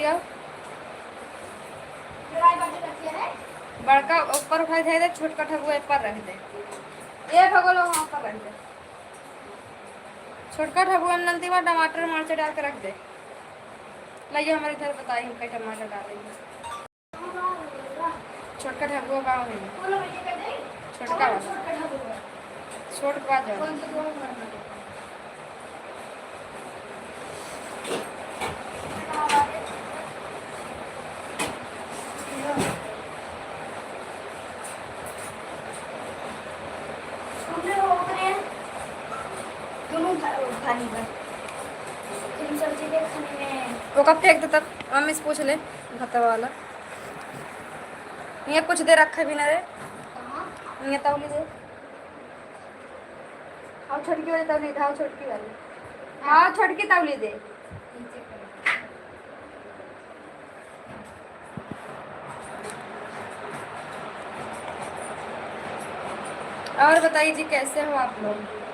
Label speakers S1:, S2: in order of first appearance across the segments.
S1: आओ। बड़का ऊपर उठा दे, छोटका ठगुआ ऊपर रख दे। ये भगोलो वहाँ पर रख दे। छोटका ठगुआ में नंदीवा टमाटर मर्च डाल के रख दे। लाइए हमारे इधर बताइए हम कई टमाटर डालेंगे। छोटका ठगुआ गाँव में छोटका वाला छोटका जाओ। वो कब फेंक दे तब मम्मी से पूछ ले भत्ता वाला। ये कुछ दे रखा भी ना रे। ये तौली दे। हाँ छोटकी वाली तौली दे। हाँ छोटकी वाली। हाँ छोटकी तौली दे। और बताइए जी कैसे हो आप लोग।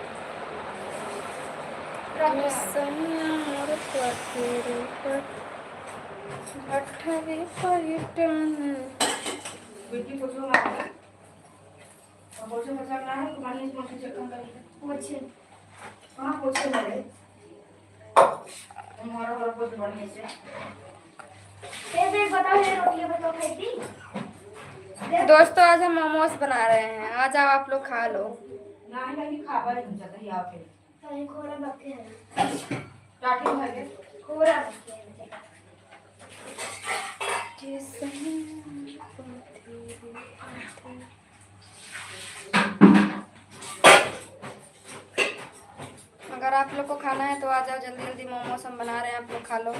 S1: दोस्तों आज हम मोमोज बना रहे हैं, आ जाओ आप लोग खा लो। अगर आप लोग को खाना है तो आ जाओ जल्दी जल्दी, मोमोज हम बना रहे हैं, आप लोग खा लो।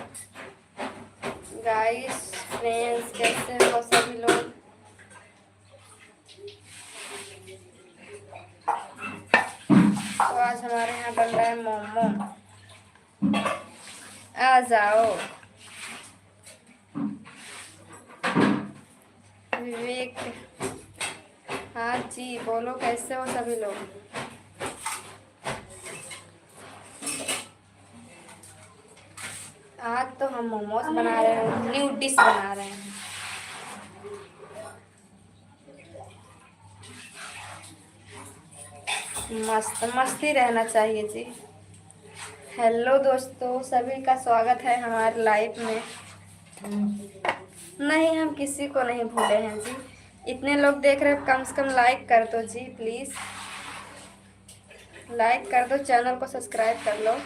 S1: गाइस फ्रेंड्स कैसे हो सभी लोग। तो आज हमारे यहाँ बन रहा है मोमो, आ जाओ। विवेक हाँ जी बोलो कैसे हो सभी लोग। आज तो हम मोमोज बना रहे हैं, न्यू डिश बना रहे हैं। मस्त मस्ती रहना चाहिए जी। हेलो दोस्तों सभी का स्वागत है हमारे लाइफ में। नहीं हम किसी को नहीं भूले हैं जी। इतने लोग देख रहे हैं, कम से कम लाइक कर दो जी प्लीज़। लाइक कर दो, चैनल को सब्सक्राइब कर लो।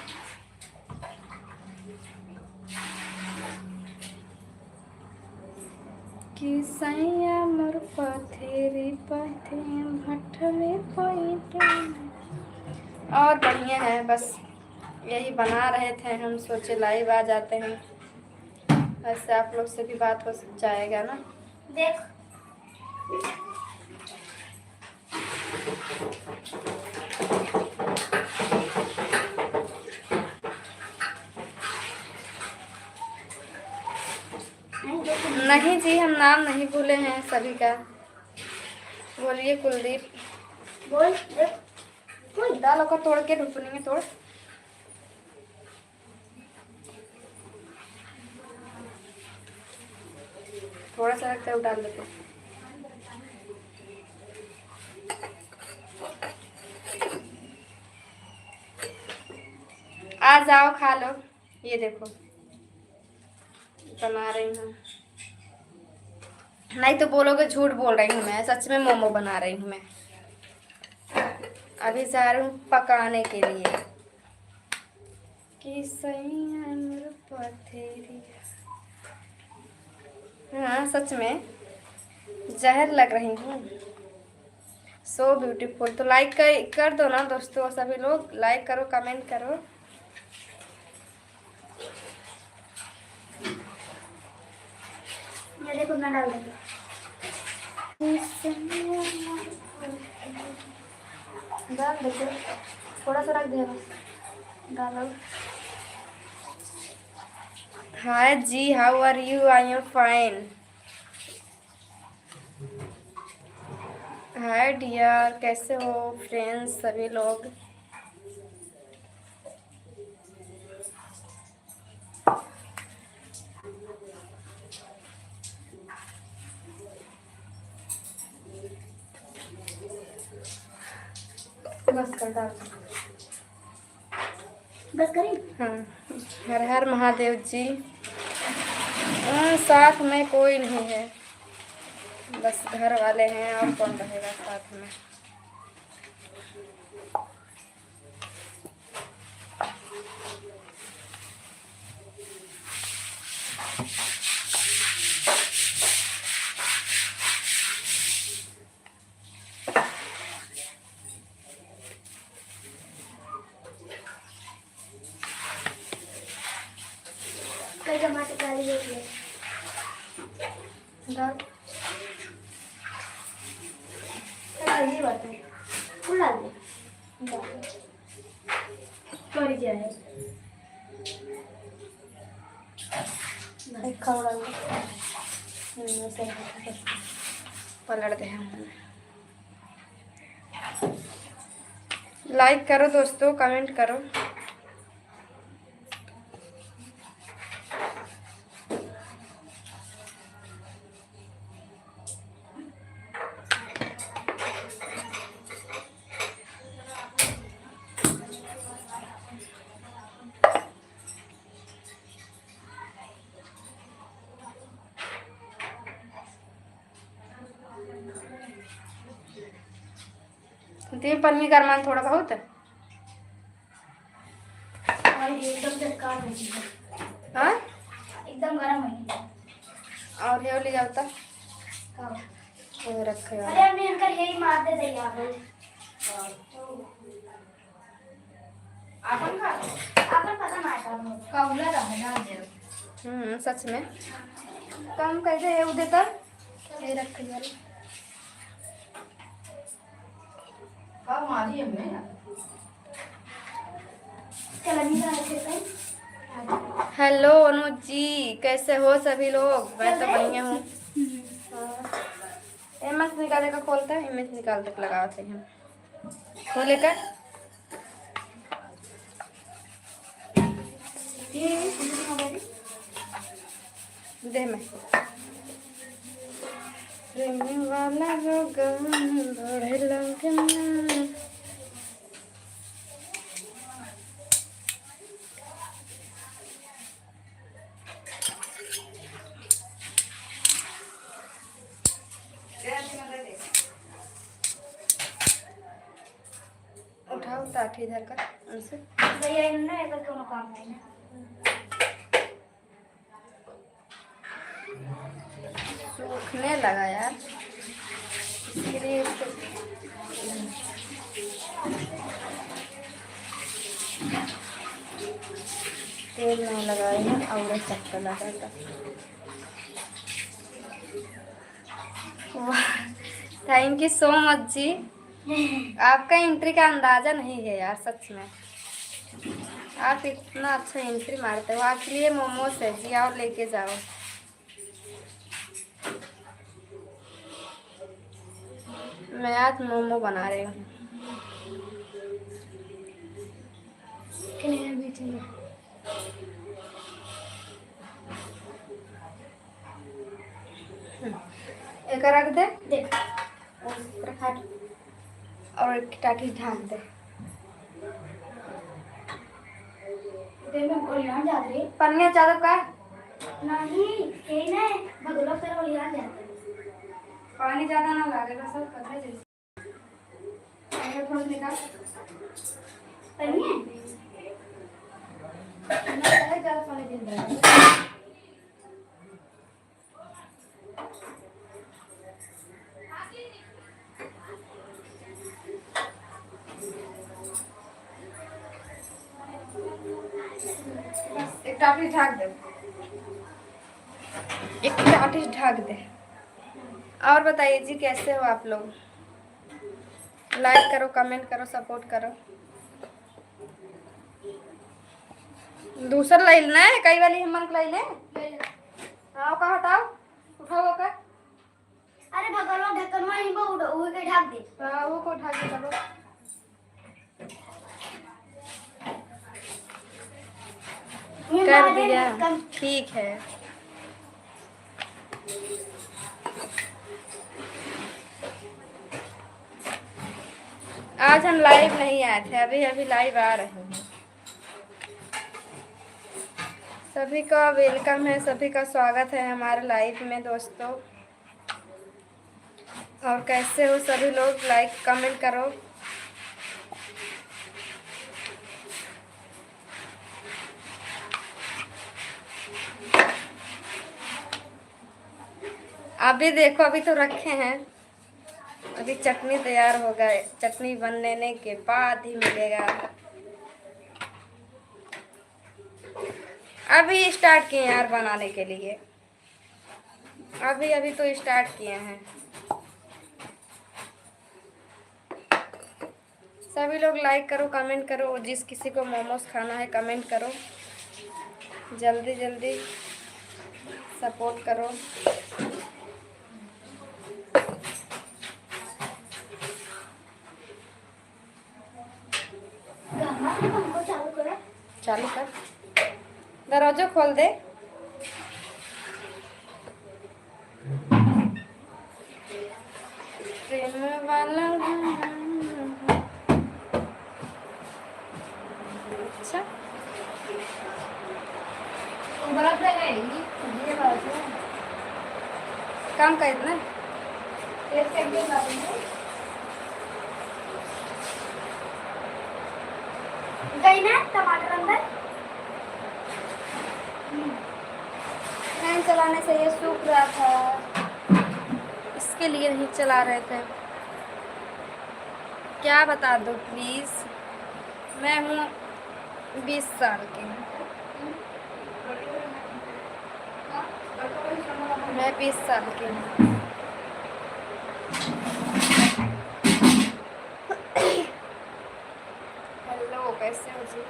S1: कि सैया मोर पथेरी पथे भटले और बढ़िया है, बस यही बना रहे थे, हम सोचे लाइव आ जाते हैं, ऐसे आप लोग से भी बात हो जाएगा ना। देख नहीं जी हम नाम नहीं भूले हैं सभी का। बोलिए कुलदीप। बोल डालो का तोड़ के ढुकनी में तोड़। थोड़ा सा रखते डाल देते। आ जाओ खा लो। ये देखो बना रही हूँ, नहीं तो बोलोगे झूठ बोल रही हूँ, मैं सच में मोमो बना रही हूँ। मैं अभी जा रही हूँ पकाने के लिए। कि पथेरी हाँ सच में जहर लग रही हूँ, सो ब्यूटीफुल। तो लाइक कर दो ना दोस्तों, सभी लोग लाइक करो, कमेंट करो। ये देखो मैं डाल दूँगी। डाल दो, थोड़ा सा रख दिया बस, डालो। हाय जी, how are you? I am fine. Hi dear, कैसे हो फ्रेंड्स सभी लोग। बस कर डाल।
S2: बस करें।
S1: हाँ, हर हर महादेव जी। साथ में कोई नहीं है, बस घर वाले हैं, और कौन रहेगा साथ में।
S2: कई टमाटर डाली है
S1: डाल।
S2: ये बात है, फूल डाल दे। सॉरी क्या है,
S1: एक खाओ डाल। पलट दे। लाइक करो दोस्तों, कमेंट करो। तीन पन्नी करमान थोड़ा बहुत।
S2: एकदम चटकार नहीं है।
S1: हाँ,
S2: एकदम गरम है।
S1: और ये ले जाता
S2: हाँ।
S1: ये रखे
S2: अरे अम्मी अंकल यही मार दे दे यार।
S3: आपन का
S2: आपन पता ना है
S3: काउला रहा ना दे।
S1: सच में कम कैसे है उधर तक ये रखे यार।
S3: का मारी हमें
S2: चल अभी का ऐसे कहीं।
S1: हेलो अनुज जी, कैसे हो सभी लोग? मैं तो बढ़िया हूँ। एमएस निकाले का खोलता है, एमएस निकाल तक लगाते हैं खोले का। दे मैं रहने वाला रोगन बढ़े लगना। उठाओ ताठी इधर का उनसे।
S2: भैया इन्होंने एक कोनो काम नहीं ना।
S1: सूखने लगा यार, इसलिए इसको तेल नहीं लगाए हैं और चक्कर लगा था। थैंक यू सो मच जी। आपका एंट्री का अंदाजा नहीं है यार, सच में आप इतना अच्छा एंट्री मारते हो। आपके लिए मोमोज है जी, और लेके जाओ। मैं आज मोमो बना रही हूँ। एक रख दे
S2: देख
S1: और एक टाटी ढाक दे।
S2: इधर में गोलियां जा रही
S1: पन्निया चादर का
S2: नहीं कहीं ना भगोला पर गोलियां जाते
S1: पानी ज्यादा ना लगेगा, सब कपड़े जैसे थोड़ा निकाल।
S2: पन्नी
S1: ना ज्यादा पानी दिन रहा। एक टाटी ढाक दे, एक टाटी ढाक दे। और बताइए जी, कैसे हो आप लोग? लाइक करो, कमेंट करो, सपोर्ट करो। दूसरा लाई लेना है, कई वाली हम लाई ले। हाँ का हटाओ, उठाओ का।
S2: अरे भगोला ढक्कन में ही वो के ढक दे।
S1: हाँ वो को ढाक के करो। कर दिया, ठीक है। आज हम लाइव नहीं आए थे, अभी अभी लाइव आ रहे हैं। सभी का वेलकम है, सभी का स्वागत है हमारे लाइव में दोस्तों। और कैसे हो सभी लोग, लाइक कमेंट करो। अभी देखो, अभी तो रखे हैं, अभी चटनी तैयार हो गए, चटनी बनने के बाद ही मिलेगा। अभी स्टार्ट किए हैं यार बनाने के लिए, अभी अभी तो स्टार्ट किए हैं। सभी लोग लाइक करो, कमेंट करो, जिस किसी को मोमोज खाना है कमेंट करो, जल्दी जल्दी सपोर्ट करो।
S2: गाना तो हमको चालू करो।
S1: चालू कर, दरवाजा खोल दे। प्रेम वाला अच्छा
S3: बराबर है
S2: ये बात है।
S1: काम कर इतना
S3: टेस्ट करके बताऊंगी।
S2: गई ना टमाटर अंदर।
S1: फैन चलाने से ये सूख रहा था, इसके लिए नहीं चला रहे थे। क्या बता दो प्लीज, मैं हूँ 20 साल की, मैं 20 साल की हूँ। हेलो, कैसे हो जी?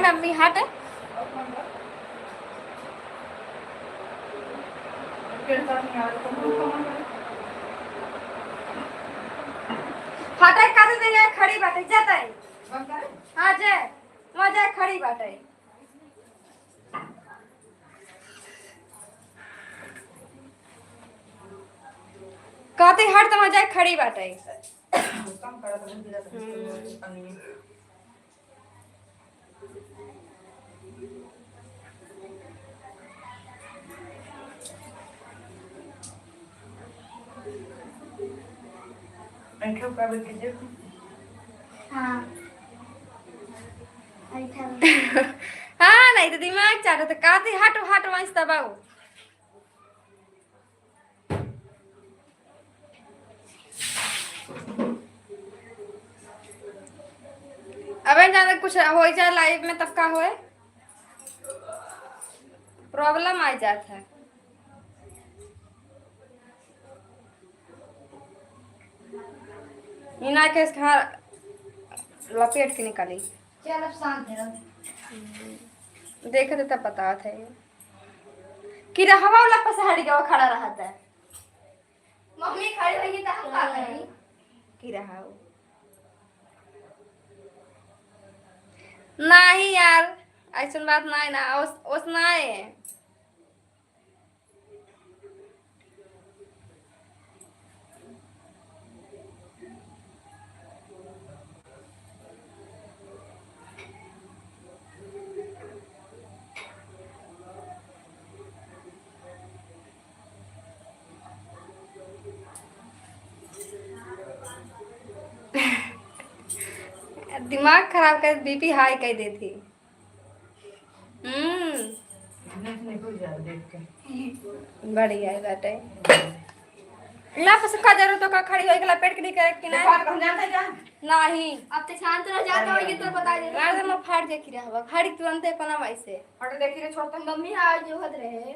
S1: मम्मी हट है। हटाई काटे दे जाए, खड़ी बाटे जाता है। हाँ जाए, वहाँ जाए खड़ी बाटे। कहते हट तो वहाँ जाए खड़ी बाटे।
S2: हाँ ऐसा
S1: हाँ नहीं तो दिमाग चाहते थे, कहते हटो हटो वहीं से दबाओ। अबे ज्यादा कुछ हो जाए लाइव में तब का होए, प्रॉब्लम आ जाता है। मीना के खा लपेट के निकाली।
S3: चल अब शांत है।
S1: देखे थे तब पता था ये कि हवा वाला पर से हट गया, वो खड़ा रहता है।
S3: मम्मी खड़ी रही तो हम का करी।
S1: की रहा वो नहीं यार, ऐसा बात नहीं ना, उस नहीं दिमाग खराब कर, बीपी हाई कर दी थी। बढ़िया है बेटे। ला पस का जरूरत का खड़ी होई गला पेट के नहीं करे कि ना
S3: हम जानते क्या?
S1: नहीं।
S2: अब तो शांत रह जाते हो, ये तो बता दे।
S1: यार मैं फाड़ दे की हवा खड़ी तुरंत है कोना वैसे।
S3: हट देखी रे छोड़ तुम।
S2: मम्मी आज जो हद रहे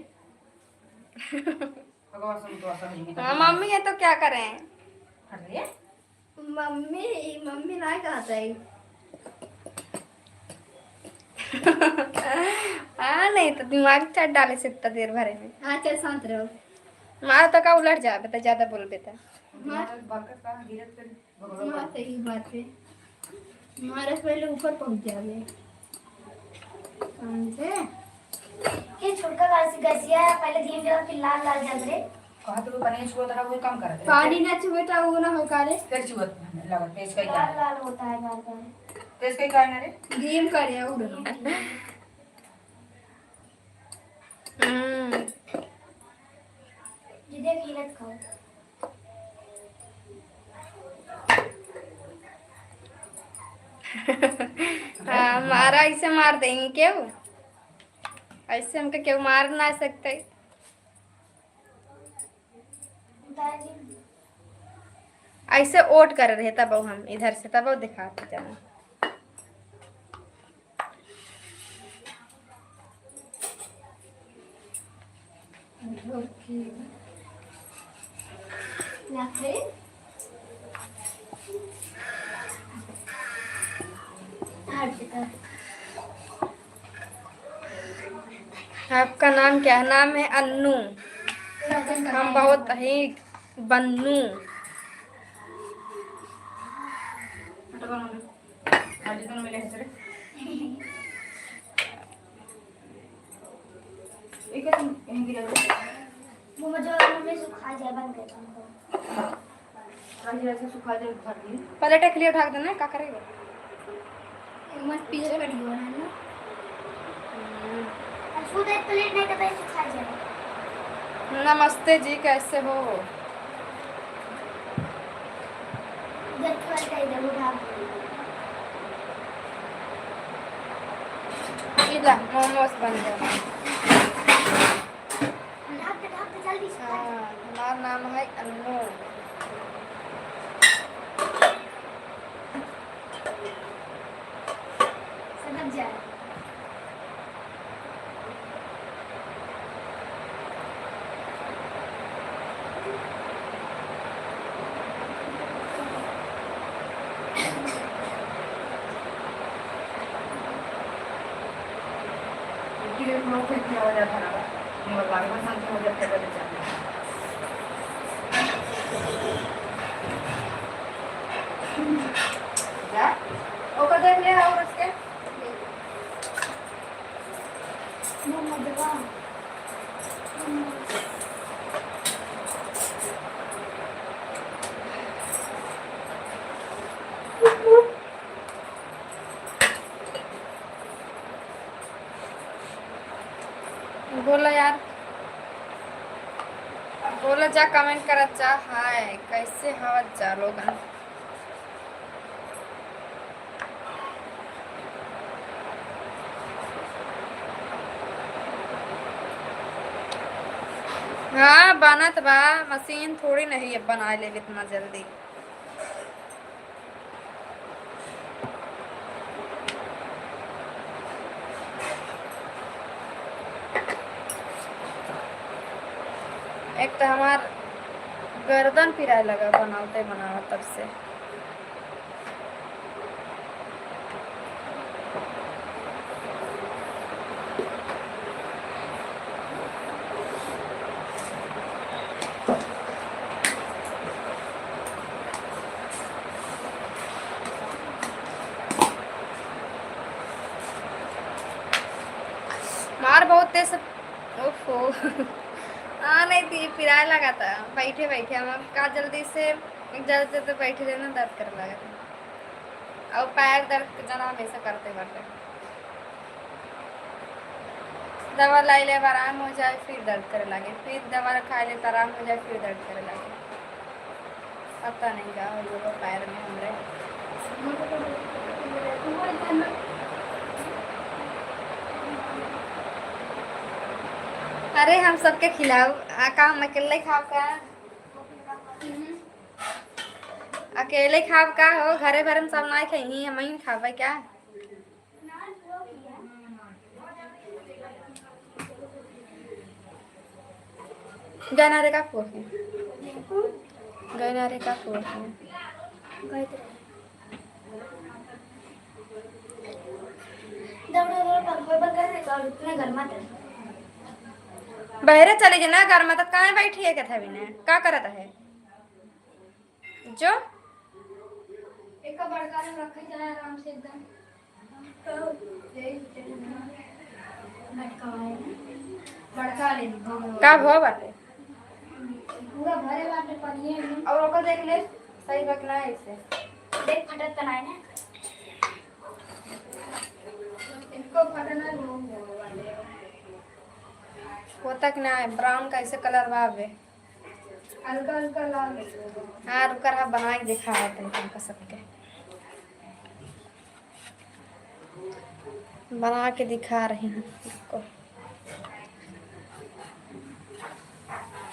S3: भगवान से तो आसा नहीं।
S1: हाँ मम्मी है तो क्या करें।
S3: हट रे।
S2: मम्मी मम्मी ना कहता है।
S1: हाँ नहीं तो दिमाग चाट डाले से इतना देर भरे में।
S2: हाँ चल शांत रहो।
S1: मारा तो का उलट जा बेटा, ज्यादा बोल बेटा।
S3: बरकत का गिरत कर भगवान।
S2: हाँ सही बात है, हमारे पहले ऊपर पहुंच जाओगे समझे। ये छोटका गैसिया पहले धीमे जला फिर लाल लाल जल रहे।
S4: कहा तो पानी छुआ था वो काम करते
S1: पानी ना छुए तो वो ना हो काले
S4: फिर छुआ लगा तेज कई
S2: लाल
S4: का
S2: लाल होता है बार बार।
S4: तेज कई का ना रे
S1: गेम करे और
S2: ये देख हिलत खाओ।
S1: हाँ मारा ऐसे मार देंगे क्यों? ऐसे हमको क्यों मार ना सकते?
S2: दादी
S1: ऐसे ओट कर रहे तब हम इधर से तब दिखाते जाना।
S2: ना फिर हट जा।
S1: आपका नाम क्या है? नाम है अन्नू। हम बहुत ही बन्नू।
S4: आज तो मिले हैं सर एक है यहीं गिरा
S2: वो मम्मी सुखा जाए बंद कर दो।
S4: आज ऐसे सुखा दे भर दी
S1: पहले टक लिए उठा देना क्या करेगा?
S2: मत पीछे बैठ गया है ना। फूड एक प्लेट नहीं तो सुखा जाए।
S1: नमस्ते जी, कैसे हो?
S2: इधर थोड़ा सा इधर उठा।
S1: इला मोमोस बन गया।
S2: ढक दे जल्दी से।
S1: हाँ, हमारा नाम है अन्नू।
S2: समझ जाए।
S4: ये लोग फिर क्या हो जाता है ना और बाकी में संग हो जाता है चलते
S1: क्या? वो कर देख लिया और उसके
S2: मम्मा दवा।
S1: बोला यार, बोला जा कमेंट करत जा। हाय कैसे हवत जा लोगन? हाँ बनत बा, मशीन थोड़ी नहीं है बना ले इतना जल्दी। एक तो हमार गर्दन पिराए लगा बनाते बनावा तब से। मार बहुत तेज से। ओफो हाँ नहीं थी पिराए लगा था बैठे बैठे हम का जल्दी से तो बैठे रहना दर्द कर लगा था। और पैर दर्द जना हमेशा करते करते दवा लाई ले आराम हो जाए फिर दर्द करे लगे, फिर दवा खा ले तो आराम हो जाए फिर दर्द करे लगे। पता नहीं क्या हो गया पैर में हमरे। अरे हम सबके खिलाओ का हम अकेले खाओ का? अकेले खाओ का हो? घरे भर में सब नहीं खाई हम ही खावे क्या? गनारे का फूल है, गनारे का फूल है। बहरे चले गए ना घर में तो कहाँ बैठी है कथा भी ने का करत है जो
S3: एक बड़का में रखे जाए आराम से एकदम। बड़का ले ली
S1: का भो बाटे
S2: पूरा भरे बाटे पनिए में
S1: और ओकर देख ले सही बकना है इसे
S2: देख फटत त नहीं ना
S3: इनको फटना लोग वाले
S1: वो तक ना है ब्राउन कैसे कलर बावे
S3: हल्का हल्का लाल
S1: हाँ रुकर हाँ बना के दिखा रहे थे तुमको सबके बना के दिखा रही हूँ इसको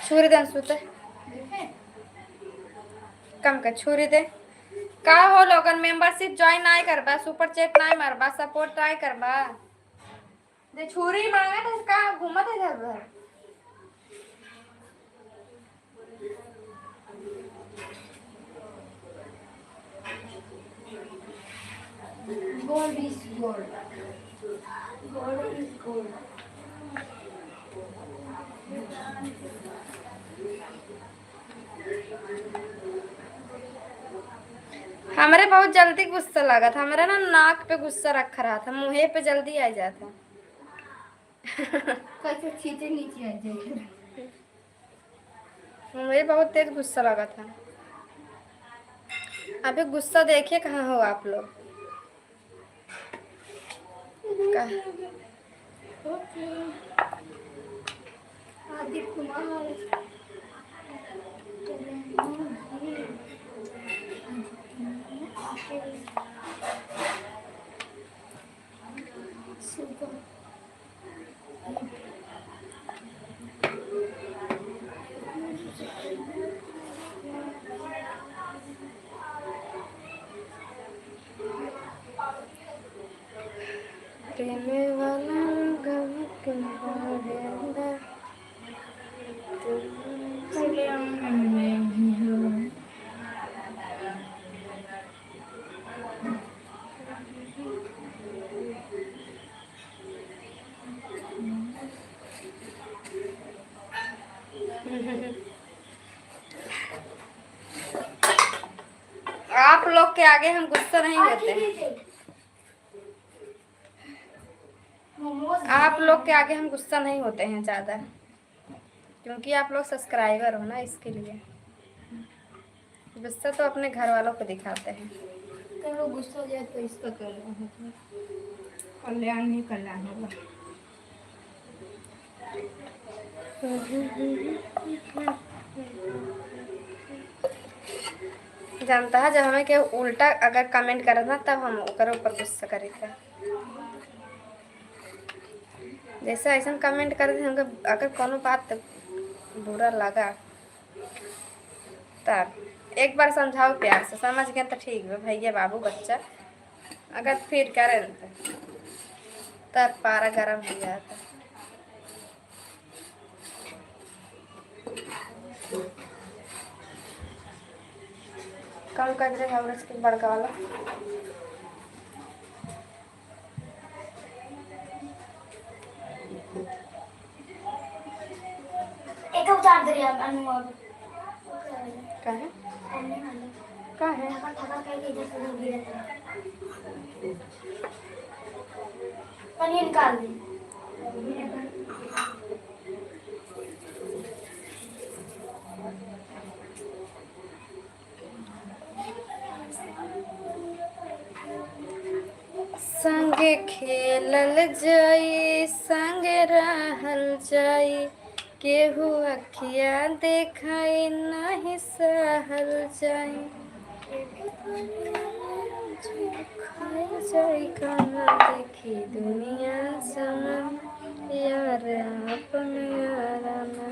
S1: छुरी दे सुते कम कर छुरी दे का हो लोगन मेंबरशिप ज्वाइन नहीं करबा सुपर चैट नहीं मारबा सपोर्ट नहीं करबा दे छुरी मांगा तो का घूमत है इधर उधर
S3: gold is gold gold is gold
S1: हमारे बहुत जल्दी गुस्सा लगा था हमारे ना नाक पे गुस्सा रखा रहा था मुंह पे जल्दी आ जाता
S3: कैसे खींचे नीचे आ जाए
S1: मुझे बहुत तेज गुस्सा लगा था अभी गुस्सा देखिए कहाँ हो आप लोग
S2: आदित्य कुमार
S1: प्रेम वाला गम क्यों बढ़ेगा आप लोग के आगे हम गुस्सा नहीं होते हैं आप लोग के आगे हम गुस्सा नहीं होते हैं ज़्यादा क्योंकि आप लोग सब्सक्राइबर हो ना इसके लिए गुस्सा तो अपने घर वालों को दिखाते हैं
S3: करो गुस्सा जाए तो इसका करना है कल्याण नहीं कल्याण होगा
S1: जानता है जब हमें के उल्टा अगर कमेंट करे था तब हम ओकर ऊपर गुस्सा करे थे जैसे ऐसा कमेंट करे थे हमको अगर कोनो बात बुरा लगा तब एक बार समझाओ प्यार से समझ गए तो ठीक है भैया बाबू बच्चा अगर फिर करे तब पारा गर्म हो जाता कम कर दे हम इसके बड़का वाला
S2: एक उतार दे यार अनुवाद
S1: कहे कहे
S2: पनीर निकाल दे
S1: संगे खेलल जाई संगे रहल जाई केहू अखिया देखाई नहीं सहल जाई खाई जाई खाना देखी दुनिया सनम यार अपन याराना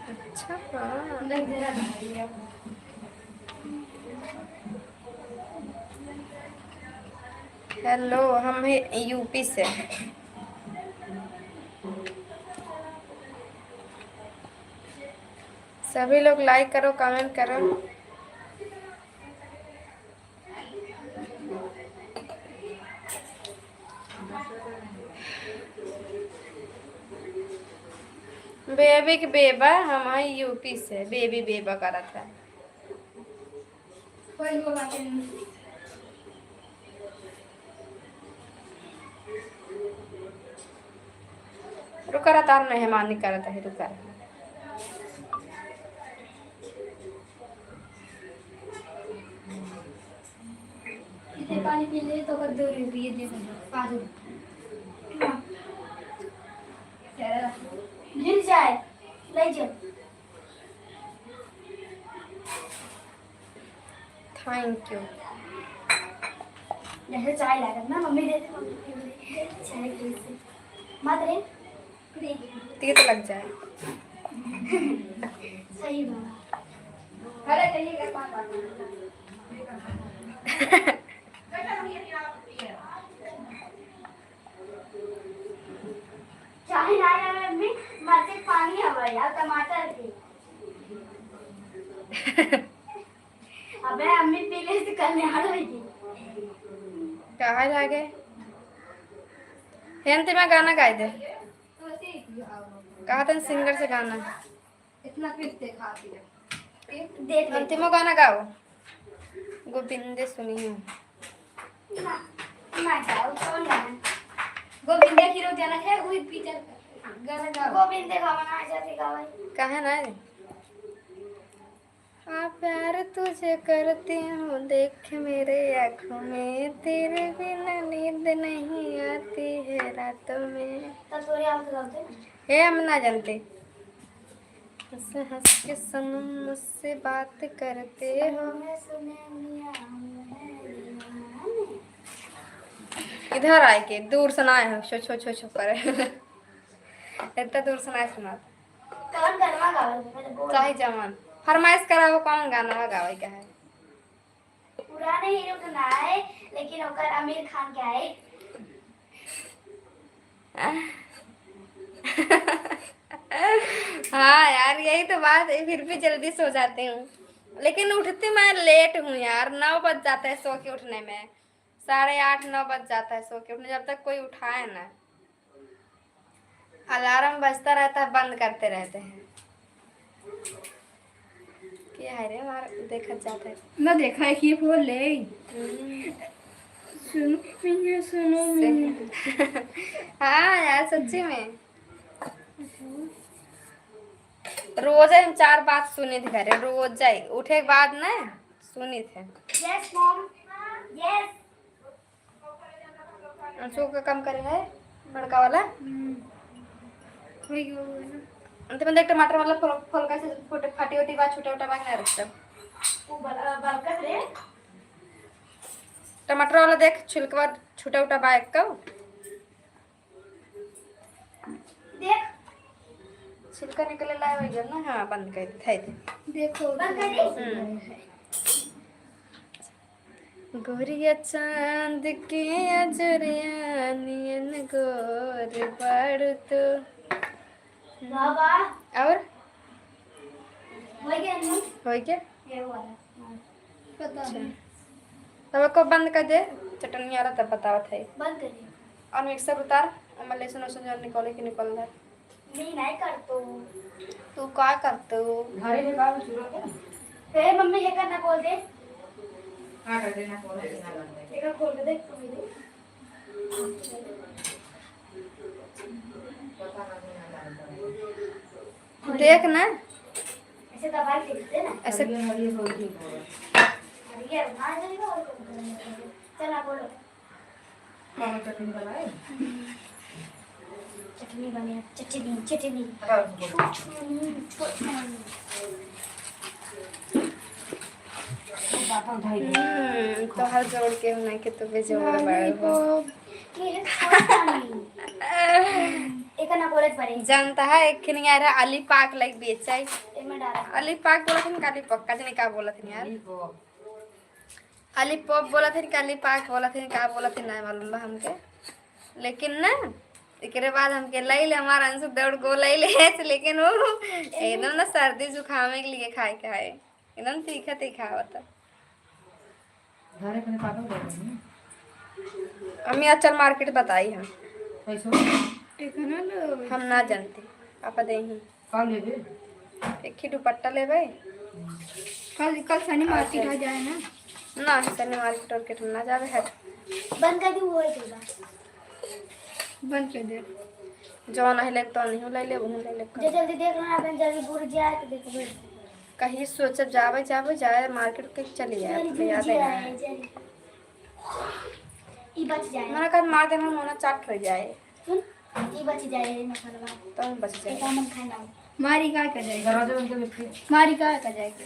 S1: अच्छा हाँ
S3: लग जरा भाई
S1: हेलो हम हैं यूपी से सभी लोग लाइक करो कमेंट करो बेबी के बेबा हम हैं यूपी से बेबी बेबा करा था
S3: कोई होगा नहीं
S1: रुका रहा तार मेहमान नहीं कर रहा था रुका रहा।
S2: इतने पानी पी ले तो कर दो रुपये दे दो 5 गिर जाए ले जाओ।
S1: Thank you.
S2: जैसे चाय ला कर ना मम्मी देते मम्मी चाय कैसे मत रे
S1: तीत लग जाए।
S2: सही बात।
S3: अरे चलिए कर पापा
S2: चाय लाया मम्मी मर्चे पानी हवा यार टमाटर के अबे अम्मी पी ले से कल्याण होगी।
S1: कहाँ जा गए? हेंती में गाना गाए दे। कहा था सिंगर से गाना।
S3: इतना पीते खाती है
S2: देख ले
S1: अंतिम गाना गाओ। गोविंदे सुनी हूँ।
S2: मैं गाओ कौन गाना
S3: गोविंदा की रोज जाना है वही पिक्चर गाना गाओ।
S2: गोविंद का गाना आ जाते गावे
S1: कहा ना रे? हाँ प्यार तुझे करती हूँ देख मेरे आँखों में तेरे बिना नींद नहीं आती है रातों में।
S2: तब तोरे आवाज गाते
S1: हे हम ना जानते। हंस के सनम मुझसे बात करते हो।
S2: मैं सुने मियां
S1: इधर आए के दूर सुनाए हो छो छो छो छो करे। इतना दूर सुनाए सुना
S2: कौन गरमा गावे पहले बोल।
S1: चाहे जवान फरमाइश करा वो कौन गाना गावे का है।
S2: पुराने हीरो के ना है लेकिन ओकर आमिर खान के है।
S1: हाँ यार यही तो बात है फिर भी जल्दी सो जाती हूँ लेकिन उठती मैं लेट हूँ यार 9 बज जाता है सो के उठने में 8:30 9 बज जाता है सो के उठने जब तक कोई उठाए ना अलार्म बजता रहता है बंद करते रहते हैं। क्या है रे हमारा देखा जाता है।
S3: मैं देखा है कि ये बोल ले सुनो सुनो
S1: हाँ यार सच्ची में रोज हम 4 बात सुनी थी घरे रोज जाए उठे के बाद ना सुनी थे।
S2: यस मॉम यस
S1: अंशु का कम करे है बड़का वाला अंत में देख टमाटर वाला फल कैसे फटे फाटी होती बात छोटे छोटे बात नहीं रखता।
S2: वो बरकत रे
S1: टमाटर वाला देख छिलके बाद छोटा छोटा बाइक का
S2: देख
S1: छिलका निकले लाए वही ना। हाँ बंद कर थे
S3: देखो
S2: बंद कर दी
S1: गोरिया चांद की अजरिया नियन गोर बड़ तो
S2: बाबा
S1: और
S2: हो गया नहीं
S1: हो गया
S2: ये वाला
S3: पता नहीं
S1: तब को बंद कर दे चटनी वाला तब बताओ थे
S2: बंद कर दे
S1: और मिक्सर उतार और लहसुन वसुन जो निकाले कि निकल दे।
S2: नहीं नहीं कर तो
S1: तू क्या करते हो?
S4: घरे में बाबू चूरो क्या
S2: फिर मम्मी ये करना बोल दे
S4: हाँ कर देना खोल देना लगता
S2: एक खोल के देख मम्मी दे
S4: पता नहीं
S1: देख ना
S2: ऐसे दबाई लिखते ना
S1: ऐसे
S4: हरी रोटी बोलो
S2: अरे यार ना जाएगा और चला बोलो
S4: कौन चटनी बनाए
S2: चटनी बनी चटनी चटनी
S4: पापा उठाई
S1: तो हर जोड़ के होने के तो बेजोड़ बाड़ो
S2: एक ना बोले पड़े
S1: जानता है एक खिन यार अली पाक लाइक बेचाई
S2: एक में डाला
S1: अली पाक बोला था काली पक्का जने का बोला था यार अली पॉप बोला था काली पाक बोला था का बोला था ना मालूम बा हमके लेकिन ना एकरे बाद हमके लई ले हमारा अंशु दौड़ गो लई ले लेकिन वो एकदम ना सर्दी जुकाम के लिए खाए के है एकदम तीखा तीखा होता।
S4: घरे अपने पापा बोल रहे हैं
S1: अम्मी चल मार्केट बताई हम
S4: कैसे
S3: एक ना लो
S1: हम ना जानते पापा दे ही
S4: कल ले ले
S1: एक ही दुपट्टा ले भाई
S3: कल शनि मार्केट आ जाए ना
S1: ना सने मार्केट और के ना जावे है
S2: बंद कर दी वो है तेरा
S3: बंद कर दे
S1: जो नहीं ले तो नहीं ले ले वही ले ले
S2: जो जल्दी देख लो ना अपन जल्दी बुड़ जाए तो देखो बुड़
S1: कहीं सोचब जाए मार्केट के चली जाए तो याद है
S2: ई बच जाए
S1: मैंने कहा मार देना होना चाट रह जाए
S2: सुन ई बच जाए मसाला
S1: तो हम बच जाए
S2: ऐसा मन खाना
S3: मारी का कर जाएगी
S4: दरवाजे बंद कर के
S3: मारी का कर जाएगी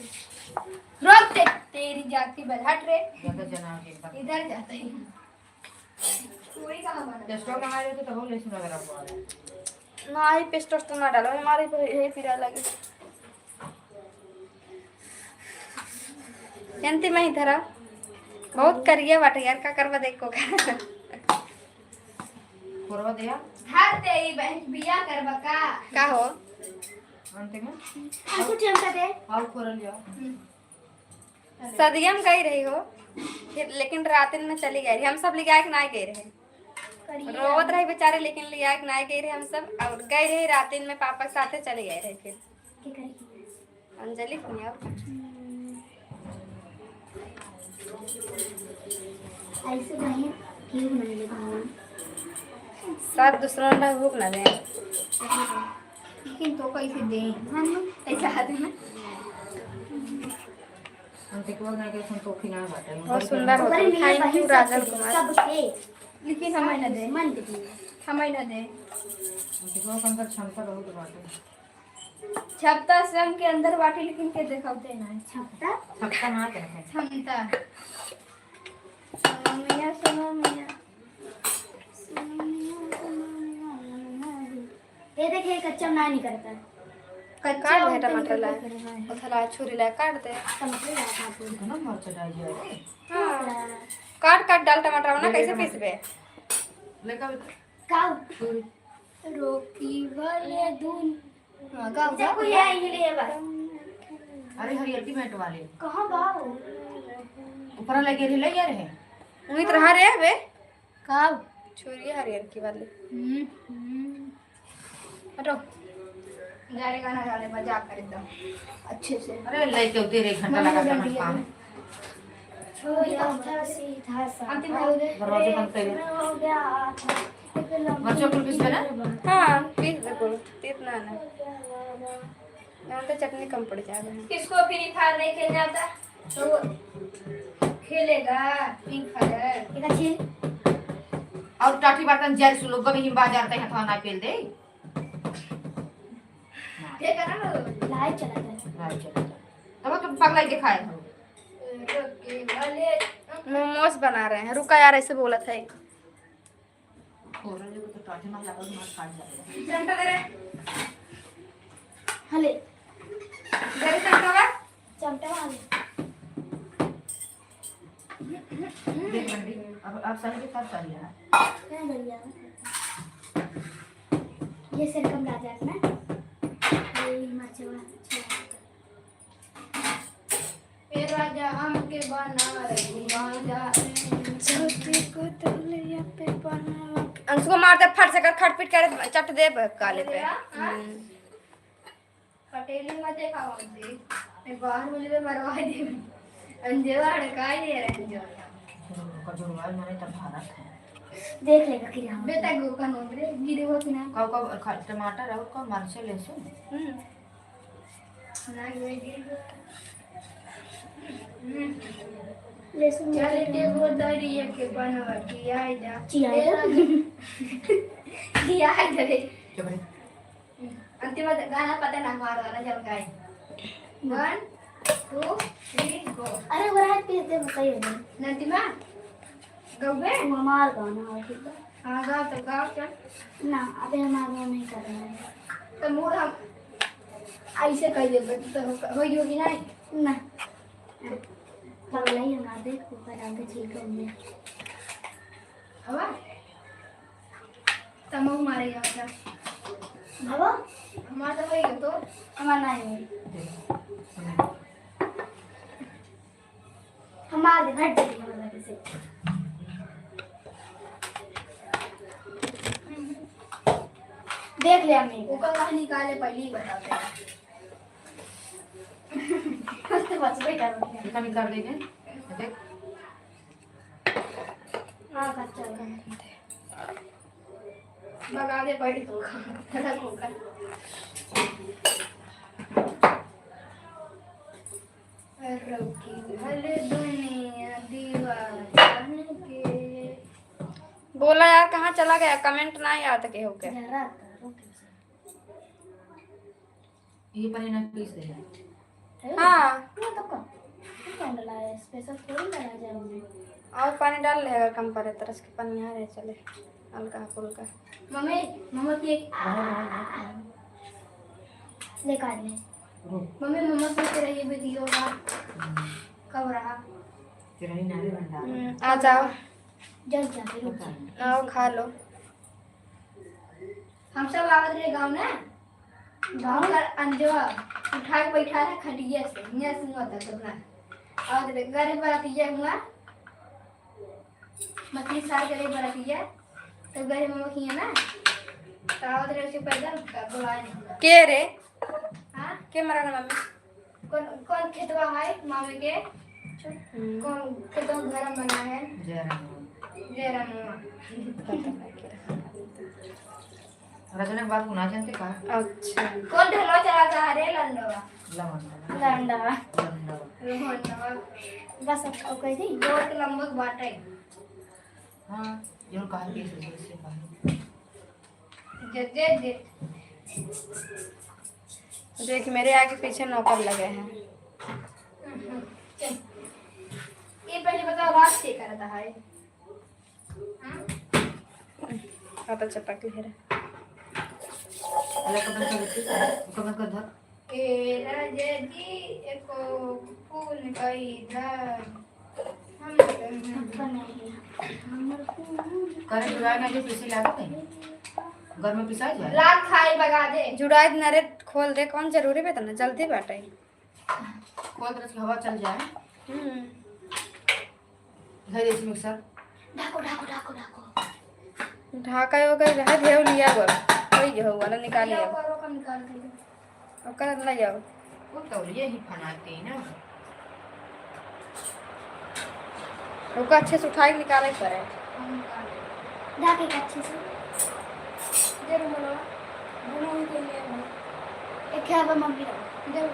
S3: रोक दे तेरी जाती बल हट रे
S4: ज्यादा जना के
S3: इधर जाता है कोई कहां बना
S4: जस्ट मंगा रहे थे तो हो लेसन वगैरह हुआ
S1: ना ही पेस्ट वेस्ट ना डालो हमारे पे ये पीड़ा लगे जानती मैं इधर बहुत करिए बाटे यार का करवा देखो
S4: करवा दिया
S3: धर दे ई बहन बिया करबा
S1: का हो
S4: अंत में
S2: हमको चमचा दे
S4: और कर लिया
S1: सदिया में गई रही हो फिर लेकिन रात में चली गई रही हम सब लिया के ना गए रहे रोवत रही बेचारे लेकिन लिया के ना गए रहे हम सब और गए रहे रात में पापा के साथे चले गए रहे फिर
S2: की करेगी
S1: अंजलि कुनिया
S2: ऐसे नहीं क्यों नहीं लेगा
S1: सब दूसरों ने भूख ना दे
S3: लेकिन तो कैसे दे
S2: हम
S3: ऐसा हाथ में
S4: अंत के बाद ना के सुन तो खिना बाटे
S1: बहुत सुंदर होता है थैंक यू राजन कुमार
S2: सबके
S3: लेकिन हमें न दे
S2: मन दे
S3: हमें न दे
S4: अंत के अंदर क्षमता बहुत बाटे
S3: छपता स्वयं के अंदर बाटी लेकिन के दिखाते ना
S2: छपता
S4: छक्का ना के रखे
S3: क्षमता
S1: मियां सुनो मियां
S2: ये देखिए कच्चा ना नहीं करता
S1: काट दे टमाटर ला उथला छुरी ला काट दे
S2: टमाटर डालना
S4: ना मरच डाल दिया
S1: हाँ काट काट डाल टमाटर ना कैसे पीसबे
S4: लेका
S2: काऊ
S3: रोकी वाले दून
S2: जब कोई है ये ले बस
S4: अरे हरियर की मैट वाले
S2: कहां गाओ
S4: ऊपर लगे रहे ले यार है
S1: उम्मीद रहा रे बे
S3: काव
S1: छुरी हरियर की वाली
S3: हटो गाने गाना गाने मजाक कर एकदम अच्छे से
S4: अरे लेके उधर 1 घंटा लगा था काम
S2: छोया था सीधा सा
S3: अंतिम हो गए
S4: दरवाजे बंद कर
S2: हो गया
S4: बच्चों को किस बना
S1: हाँ पीस दे कुल इतना ना यहाँ तो चटनी कम पड़ जाएगा
S3: किसको फ्री फायर नहीं खेलना आता तो वो खेलेगा फ्री फायर
S2: एक अच्छी
S4: और टाटी बर्तन जैर सुलो गबे हिम बाजार तय हथवा ना पेल दे
S3: ठीक है ना
S2: लाइट चला गया
S4: राय चल तब तुम पगलाई के खाए हो
S3: रोकी वाले
S1: मोमोज बना रहे हैं रुका यार ऐसे बोला था
S4: और जो तो टाटी में लगा मार काट जाए
S3: चमटा दे रे
S2: हले
S3: दे रे चमटा
S2: चमटा वाले
S4: देख बंदी अब सारे के साथ कर लिया
S2: क्या बढ़िया ये सरकम राजा है ना ये हिमाचल वाला
S3: ए राजा आम के बना रही राजा
S1: छोटी को तलिया पे बना अंशु को मार दे फट से कर खटपिट कर चट दे काले पे
S3: पटेली मत देखा मुझे मैं बाहर मुझे मरवा दे अंजेवाड़ का ये रहे अंजेवाड़
S4: कजूरवाल मैंने तब भारत है
S2: देख लेगा कि हम
S3: बेटा गो का नोंदरे गिरे हो कि ना
S4: कब कब टमाटर और कब मिर्च लहसुन
S3: ना गिरे
S2: लहसुन
S3: चले के वो दरिया के बनवा किया जा
S2: चिया
S3: किया है रे
S4: क्या बड़े
S3: अंतिम गाना पता ना मार वाला चल गाय 1 2 3 गो
S2: अरे वो रात पे दे बताइए
S3: नंतिमा गौबे
S2: वो हमारा गाना है ठीक है
S3: हाँ गाओ तो गाओ चल
S2: ना अबे हमारा नहीं कर रहा है
S3: तो मूड हम ऐसे कह देबे तो होई होगी नहीं
S2: ना पगला ही हमारा देख ऊपर आके ठीक हो गया
S3: हवा तमो मारेगा क्या
S2: हवा
S3: हमारा तो होई तो
S2: हमारा नहीं है हमारे घट गई हमारे से देख लिया हमने
S3: वो कहाँ निकाले पहले ही बताते हैं
S2: तो बस बेटा
S4: इतना भी कर देंगे देख
S2: हाँ कच्चा है
S3: भगा दे पड़ी तो खा होगा। भले दुनिया दीवाने के।
S1: बोला यार कहाँ चला गया, कमेंट ना याद के हो गया।
S2: जरा था, रुक
S4: ये पानी ना पीस दे।
S2: जा।
S1: हाँ
S2: मैं तो कौन डाला है, स्पेशल थोड़ी डाला जाए।
S1: और पानी डाल ले, अगर कम पड़े तरस के पानी आ रहे चले हल्का फुल्का।
S3: मम्मी मम्मा की एक
S2: लेकर ले।
S3: मम्मी मम्मा सोच रही है वीडियो का कब रहा।
S4: तेरा ही नारे बंदा।
S1: आ जाओ,
S2: जल्द जाके रुक जा।
S1: आओ खा लो।
S3: हम सब आवत रहे गाँव ना, गाँव का अंजवा उठा के बैठा है खटिया से, यहाँ से हुआ था तो ना आवत रहे गरे बरातिया हुआ मछली सार गरे बरातिया तो गरे मम्मा की है ना तो आवत रहे उसे पैदल बुलाए नहीं।
S1: के रे
S3: हाँ
S1: के मरा ना मम्मी?
S3: कौन कौन खेतवा है मामे के, कौन खेतवा घर बना है जरा मम्मा।
S4: रचना बात को ना जानते का।
S1: अच्छा
S3: कौन ढोलवा चलाता है रे लंडवा
S2: लंडा
S3: रोहनवा
S2: बस अब कह दी।
S3: दो लंबक बाटे
S4: हां जो कहा के से कहा
S3: जे
S1: देख मेरे आगे पीछे नौकर लगे हैं।
S3: ये पहले बताओ रात से करता है।
S1: पता चपक ले रहा।
S4: अलग कदम कर धर।
S3: ए राजे जी एको फूल कई धर हम
S4: करे जुड़ा ना जो पीछे लागत है घर में पिसा जाए।
S3: लाख खाई बगा दे
S1: जुड़ाई नरे खोल दे, कौन जरूरी बता ना जल्दी बाटे।
S4: खोल तरह से हवा चल जाए। इधर देसी मिक्सर
S2: ढाको ढाको ढाको ढाको।
S1: ढाका हो गए रह देव लिया गो कोई हो वाला निकाल लिया
S3: करो कम निकाल दे
S1: ओकर ले जाओ।
S4: वो तौलिए ही फनाते हैं ना।
S1: ओकर अच्छे से उठा के निकाले पड़े।
S3: हम निकाल दे
S2: ढाके के अच्छे से।
S3: जरूर बोलो दोनों ही के लिए
S2: एक है वो मम्मी रहो।
S3: जरूर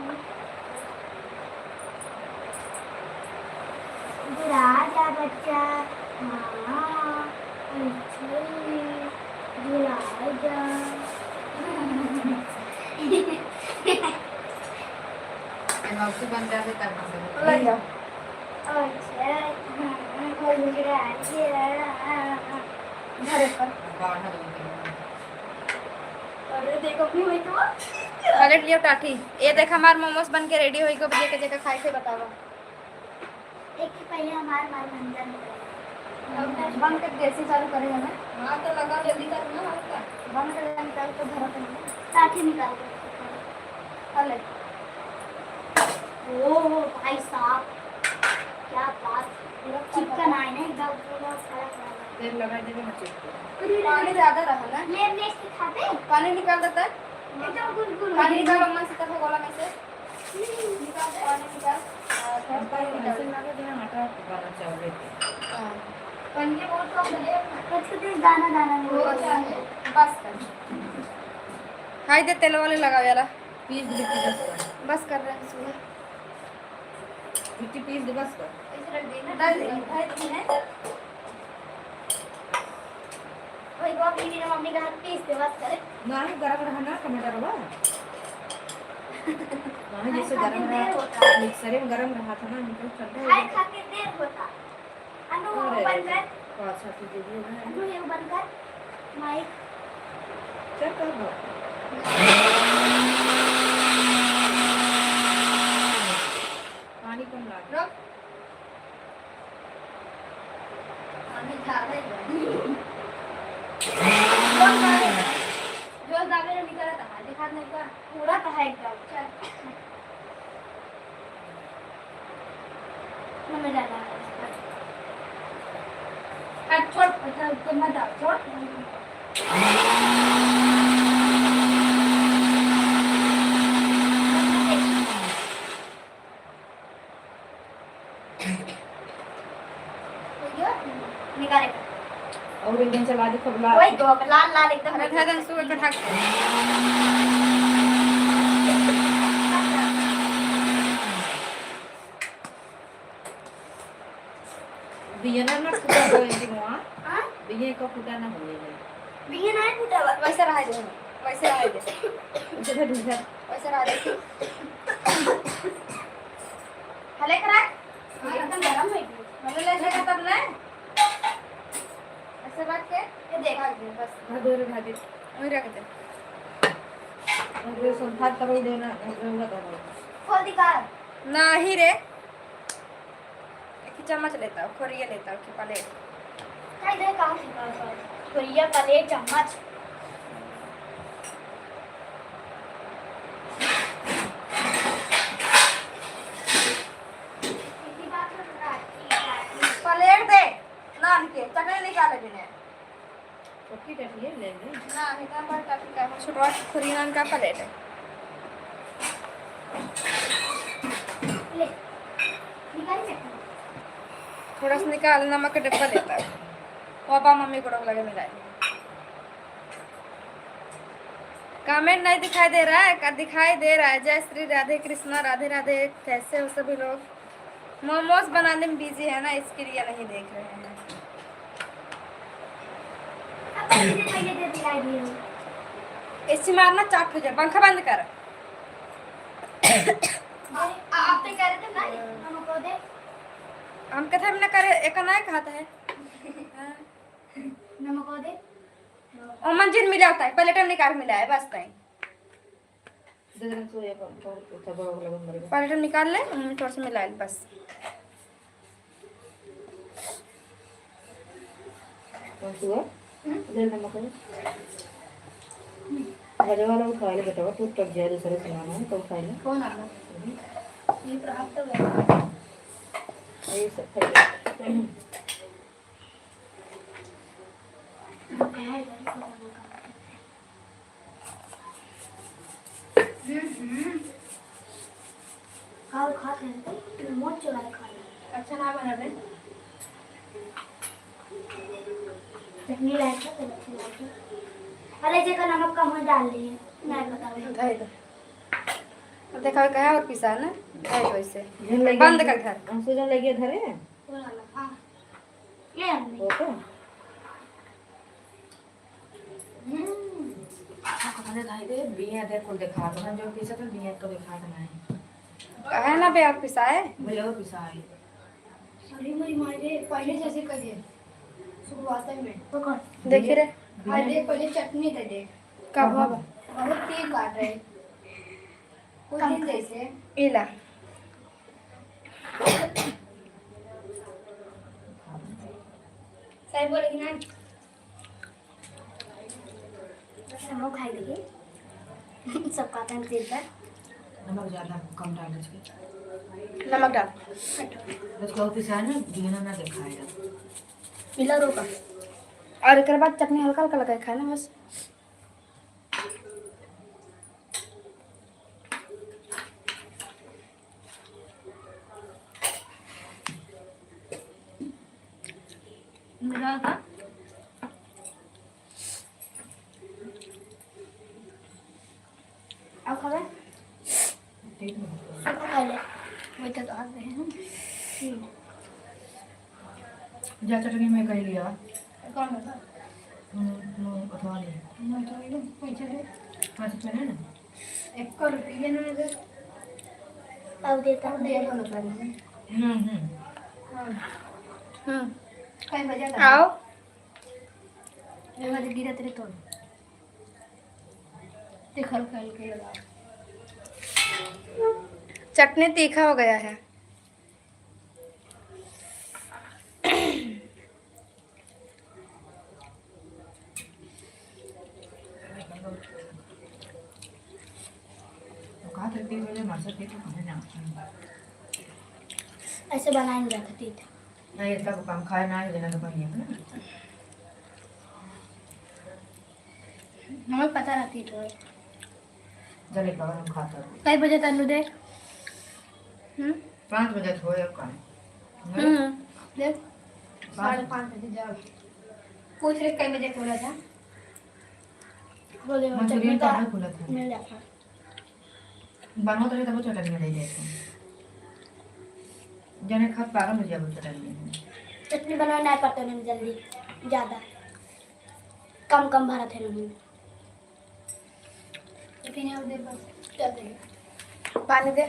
S2: बुरा जा बच्चा हाँ अच्छा बुरा जा।
S4: मौसी बन जाते तब
S1: ले जाओ।
S2: अच्छा बुरा जा।
S1: घरे पर
S4: बाहर
S3: अरे देखो क्यों हुई तो
S1: पलट लियो टाठी। ये देख हमार मोमोस बन के रेडी होई को बजे के जगह खाए के बतावा।
S2: एक ही पहले हमारे मार मंजन
S1: अब बन के देसी चालू करेगा ना।
S3: हां तो लगा जल्दी कर ना हल्का
S1: बन के निकाल तो घर पे
S2: साथ ही निकाल दो।
S1: ले।
S2: ओह भाई साहब क्या बात। चिकन आए ना एकदम पूरा सारा।
S4: तेल लगा देवे बच्चे
S1: पानी ज्यादा रहा ना,
S2: ले ले इसके खाते
S1: पानी निकाल देता है।
S2: एकदम गुलगुल।
S1: पानी निकाल अम्मा से तक गोला में से निकाल पानी निकाल। और पानी निकाल।
S4: ऐसे लगा देना आटा पकाना चाहिए।
S1: हां
S3: पन्ने बहुत कम है
S2: कुछ कुछ दाना दाना
S3: वो
S2: नहीं
S3: अच्छा है
S1: बस कर। हाय दे तेल वाले लगाओ यार।
S4: पीस दे बस
S1: बस कर रहे हैं सुबह।
S4: मिट्टी पीस दे बस कर।
S3: ऐसे रख देना
S1: डाल दे
S3: है
S2: वही बाप दीदी ने मम्मी का हाथ पीस दे बस करे।
S4: ना ही गरम रहा ना टमाटर हुआ ना जैसे गरम रहा मिक्सर में गरम रहा था ना निकल चल
S2: खाए खाते देर होता। अनु बंद कर।
S4: पाँच सात दे दिए ना
S2: अनु ये बंद कर माइक।
S4: चल कर दो पानी कम लगा
S3: रख पानी ज्यादा है जो दागे निकला था दिखा नहीं का
S2: पूरा तो है एकदम।
S3: चल
S2: मम्मी डाला
S3: कट छोड़ अच्छा तो मत डाल छोड़
S2: निकाले।
S4: और दिन चला दे खूब लाल
S2: वही तो अब लाल लाल एकदम
S1: अरे था दंसू का ढक
S4: बिया ना फुटा हो इंटी हुआ
S2: हाँ
S4: बिया का फुटा ना हो जाए
S2: बिया नहीं फूटा हुआ
S1: वैसे रह दे वैसे रह दे
S4: इधर इधर
S1: वैसे रह दे
S2: हले करा एकदम गरम है
S1: मैंने ले जाएगा तब ना ऐसे रख के ये देखा दे बस
S4: भादोर भादे
S1: वही रख दे
S4: अरे संभाल तब देना होगा तो
S2: खोल दिखा
S1: नहीं रे एक चम्मच लेता हूँ खोरिया लेता हूँ कि प्लेट
S2: काय दे कहां से निकाल छोरिया प्लेट चम्मच किसी बात में
S1: प्लेट दे नान के चटनी निकाले बिने
S4: पक्की टटिए ले ले
S1: ना हिता पर टपी का छोटा खोरी नान का प्लेट है
S2: ले निकाल सकते
S1: थोड़ा सा निकाल नमक का डब्बा लेता हूँ पापा मम्मी को लगे मिलाए कमेंट नहीं दिखाई दे रहा है दिखाई दे रहा है जय श्री राधे कृष्णा राधे राधे कैसे हो सभी लोग मोमोज बनाने में बिजी है ना इसके लिए नहीं देख रहे हैं
S2: अब पहले दे दिलाई दिए
S1: इसी मारना चाट हो जाए पंखा बंद कर
S2: आप तो कह रहे थे ना हमको दे
S1: हम कथा भी ना करे एक ना खाता है
S2: नमक दे
S1: ओ मंजिल मिला होता है प्लेट निकाल मिला है बस टाइम
S4: दे देना तो ये पर तब लगा मरेगा
S1: प्लेट निकाल ले थोड़ा सा मिला ले बस
S4: कौन सी है दे नमक बजे वाला खा ले बेटा तू तब जाए दूसरे खाना है तो खा ले
S3: कौन आ रहा ये प्राप्त हो गया
S4: ये सब खा ले
S2: खाओ खाते हैं तो मोच चला खा ले
S3: अच्छा ना बना दे
S2: चटनी लाए थे तो अच्छी लगी अरे जगह नमक कम डाल दिए नहीं बताओ
S1: धाई दो अब देखा कहा और पिसा है ना धाई वैसे
S4: जन लगे
S1: बंद कर घर
S4: हमसे जन लगे धरे
S3: कौन आ रहा हां
S2: ले हमने
S4: वो तो खाने खाई दे बिया दे को दिखा तो हम जो पीसा तो बिया को दिखा देना है
S1: कहा ना बे और पिसा है
S4: भैया पिसा है
S3: सॉरी मेरी मारे पहले जैसे कर दे शुरुआत में
S2: पकड़
S1: देखी रे
S3: आज देख पहले चटनी दे दे
S1: कब बाबा
S3: बहुत तेज काट रहे कुछ दिन जैसे
S1: इला
S3: सही बोले कि ना
S2: हम लोग खाई देंगे सब खाते हैं तेज पर
S4: नमक ज्यादा कम डाल इसके
S1: नमक डाल
S4: उसको पिसा ना बिना ना दिखाएगा
S1: मिला रोका और एक बाद चटनी हल्का हल्का लगा के खाना बस
S3: मिला था
S2: अब खा ले
S4: ठीक है
S2: सब खा ले
S3: वही तो आ रहे हैं
S4: जा चटनी में कर लिया
S3: कौन होता
S4: उठवा लिया
S3: मैं तो ये पैसे दे
S4: 5 रुपये है ना
S3: 1 रुपया ना दे
S2: अब देता हूँ
S3: दे दो ना पहले
S1: हम्म
S3: कई बजा था
S1: आओ
S3: ये वाले गिरा तेरे तो देखो खेल के लगा
S1: चटनी तीखा हो गया है
S4: कहा था 3 बजे मार सकते थे खाने ना
S2: ऐसे बनाएंगे था तीत
S4: नहीं इतना काम खाए ना देना तो कहीं है ना
S3: हमें पता रहती तो
S4: जले का हम खाता
S3: कई बजे तनु दे
S4: 5 बजे होए का
S1: हम्म
S3: देख 5:30 बजे जाओ पूछ रहे कई बजे खोला था।
S2: बोले
S4: मंचूरियन का ऑर्डर खुला था।
S2: मिल जाता।
S4: बनो तो तब चटनी में दे देते जने खा पागल हो जाए चटनी
S2: चटनी बनाना नहीं पड़ता नहीं जल्दी ज़्यादा कम कम भरा थे नहीं
S3: टिफिन और दे बस चल देगा।
S1: पानी दे।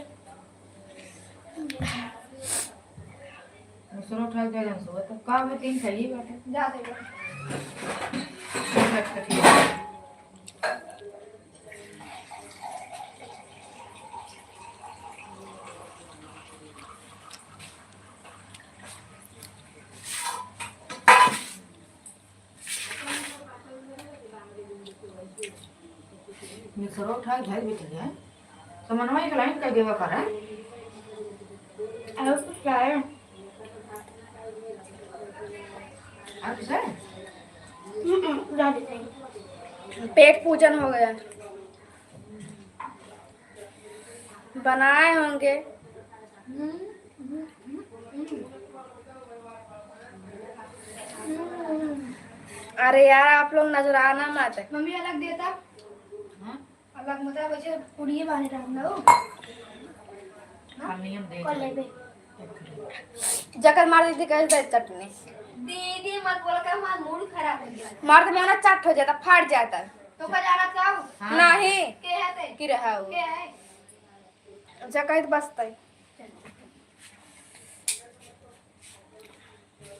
S4: मुसरो उठा के जन सो तो का में 3 खाई बाटे
S3: जा देगा।
S4: मुसरो उठा के घर बैठ गया तो मनवा एक लाइन कर देवा कर
S2: और कुछ क्या है
S4: आप सर
S2: जा देते
S1: पेट पूजन हो गया। बनाए होंगे। अरे यार आप लोग नजर आना मत।
S3: मम्मी अलग देता
S4: हां
S3: अलग मतलब वैसे पूरी बाने रहना हो
S4: हम दे
S2: कल ले
S1: जकर मार दीदी कह दे चटनी
S3: दीदी मत बोल कर हमारा मूड खराब हो गया।
S1: मार तो मेरा चट हो जाता फाट जाता।
S3: तो का जाना चाहो
S4: हाँ।
S1: नहीं
S3: के है ते
S1: की रहा
S3: के
S1: वो
S3: है
S1: जकर बसतै।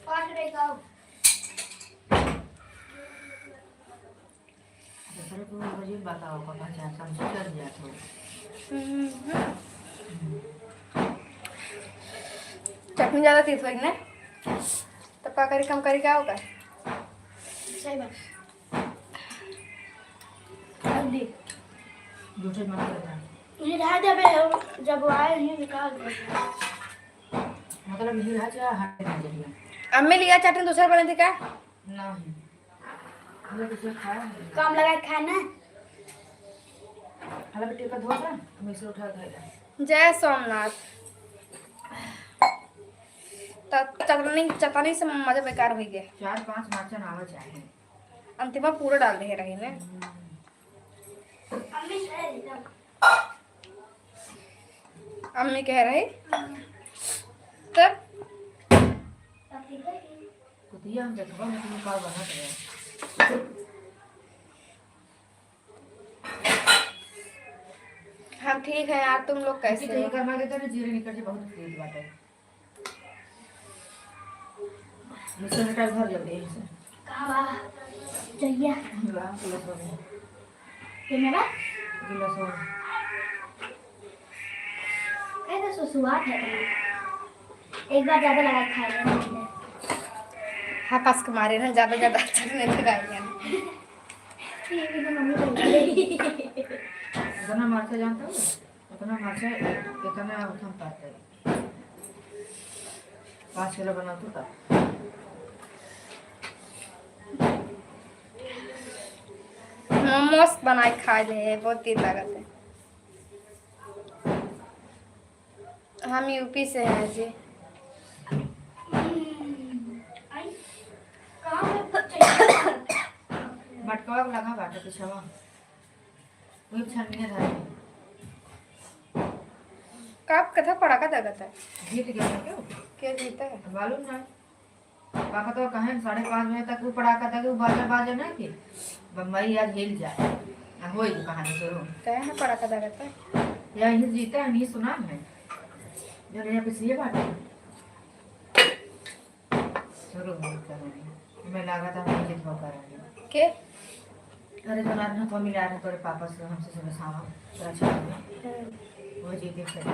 S3: पांच रे का
S4: दूसरे को वजह बताओ पता क्या समझ कर दिया तो
S1: चटनी ज्यादा तीत हुई ना तो का करी कम करी क्या होगा।
S2: सही बात जल्दी
S4: दूसरे मत करना
S2: ये रहा जब वो आए नहीं निकाल दो
S4: मतलब ये है हाथ में जरिया
S1: अम्मी लिया चटनी दूसरे बने थी क्या।
S4: नहीं हम किसी खाया
S2: कम लगा के खाना
S4: हला बेटे का धोता मिक्सर उठा खाएगा
S1: जय सोमनाथ। चटनी चटनी से मजा बेकार हो गया।
S4: 4-5 मरचा आवा चाहिए
S1: अंतिम में पूरा डाल दे रही ने।
S2: अम्मी से
S1: अम्मी कह रही तब
S4: कुतिया हम देखबा में तुम का बनत है
S1: हम ठीक है यार तुम लोग
S4: कैसे
S1: कैसे हो?
S4: करना देता है जीरे निकल के बहुत तेज बात है मिक्सर का घर जल्दी से
S2: कहाँ बा चाहिए
S4: वाह गिलास हो
S2: ये मेरा
S4: गिलास हो
S2: कैसा सुसुआत है तुम्हें एक बार ज़्यादा लगा के खा लिया
S1: हाँ पास के मारे ना ज्यादा ज्यादा चटनी लगाई
S2: ये भी तो मम्मी बोल रही
S4: इतना मरचा जानता हो उतना मरचा इतना हम पाते हैं 5 किलो बनाते था
S1: मोमोस बनाए खा ले बहुत तीत लागत है। हम यूपी से हैं जी।
S4: मटका लगा बाटा पिछवा वही छन्नी था
S1: कब कथा पड़ा का दगत है
S4: जीत गया था क्यों
S1: क्या जीता है।
S4: मालूम ना पापा तो कहे 5:30 बजे तक वो पड़ाका था कि वो बाजा ना कि बम्बई आज हिल जाए होई कहानी शुरू
S1: क्या है पड़ा का दगत है।
S4: या ये जीता है नहीं सुना है जो यहाँ पे सीए बात शुरू हो कहानी मैं लगा था मैं जीत होकर आऊंगी
S1: के
S4: अरे जो ना तो मिला रहे तेरे पापा से हमसे सुबह सामा तो अच्छा लगा वो जीते फिर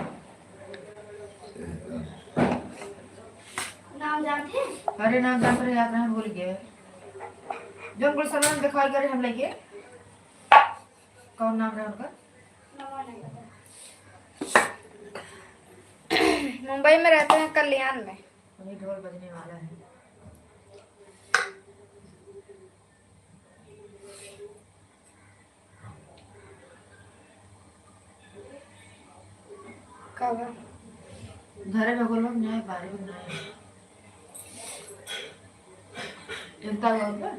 S2: नाम जानते हैं
S4: अरे नाम जान पर याद नहीं भूल गए जो कुल सामान दिखाई करे हम लेके कौन नाम है उनका
S1: मुंबई में रहते हैं कल्याण में।
S4: वही ढोल बजने वाला है
S1: कब
S4: घरे में बोलो नहीं बाहर भी नहीं चिंता हुआ होगा।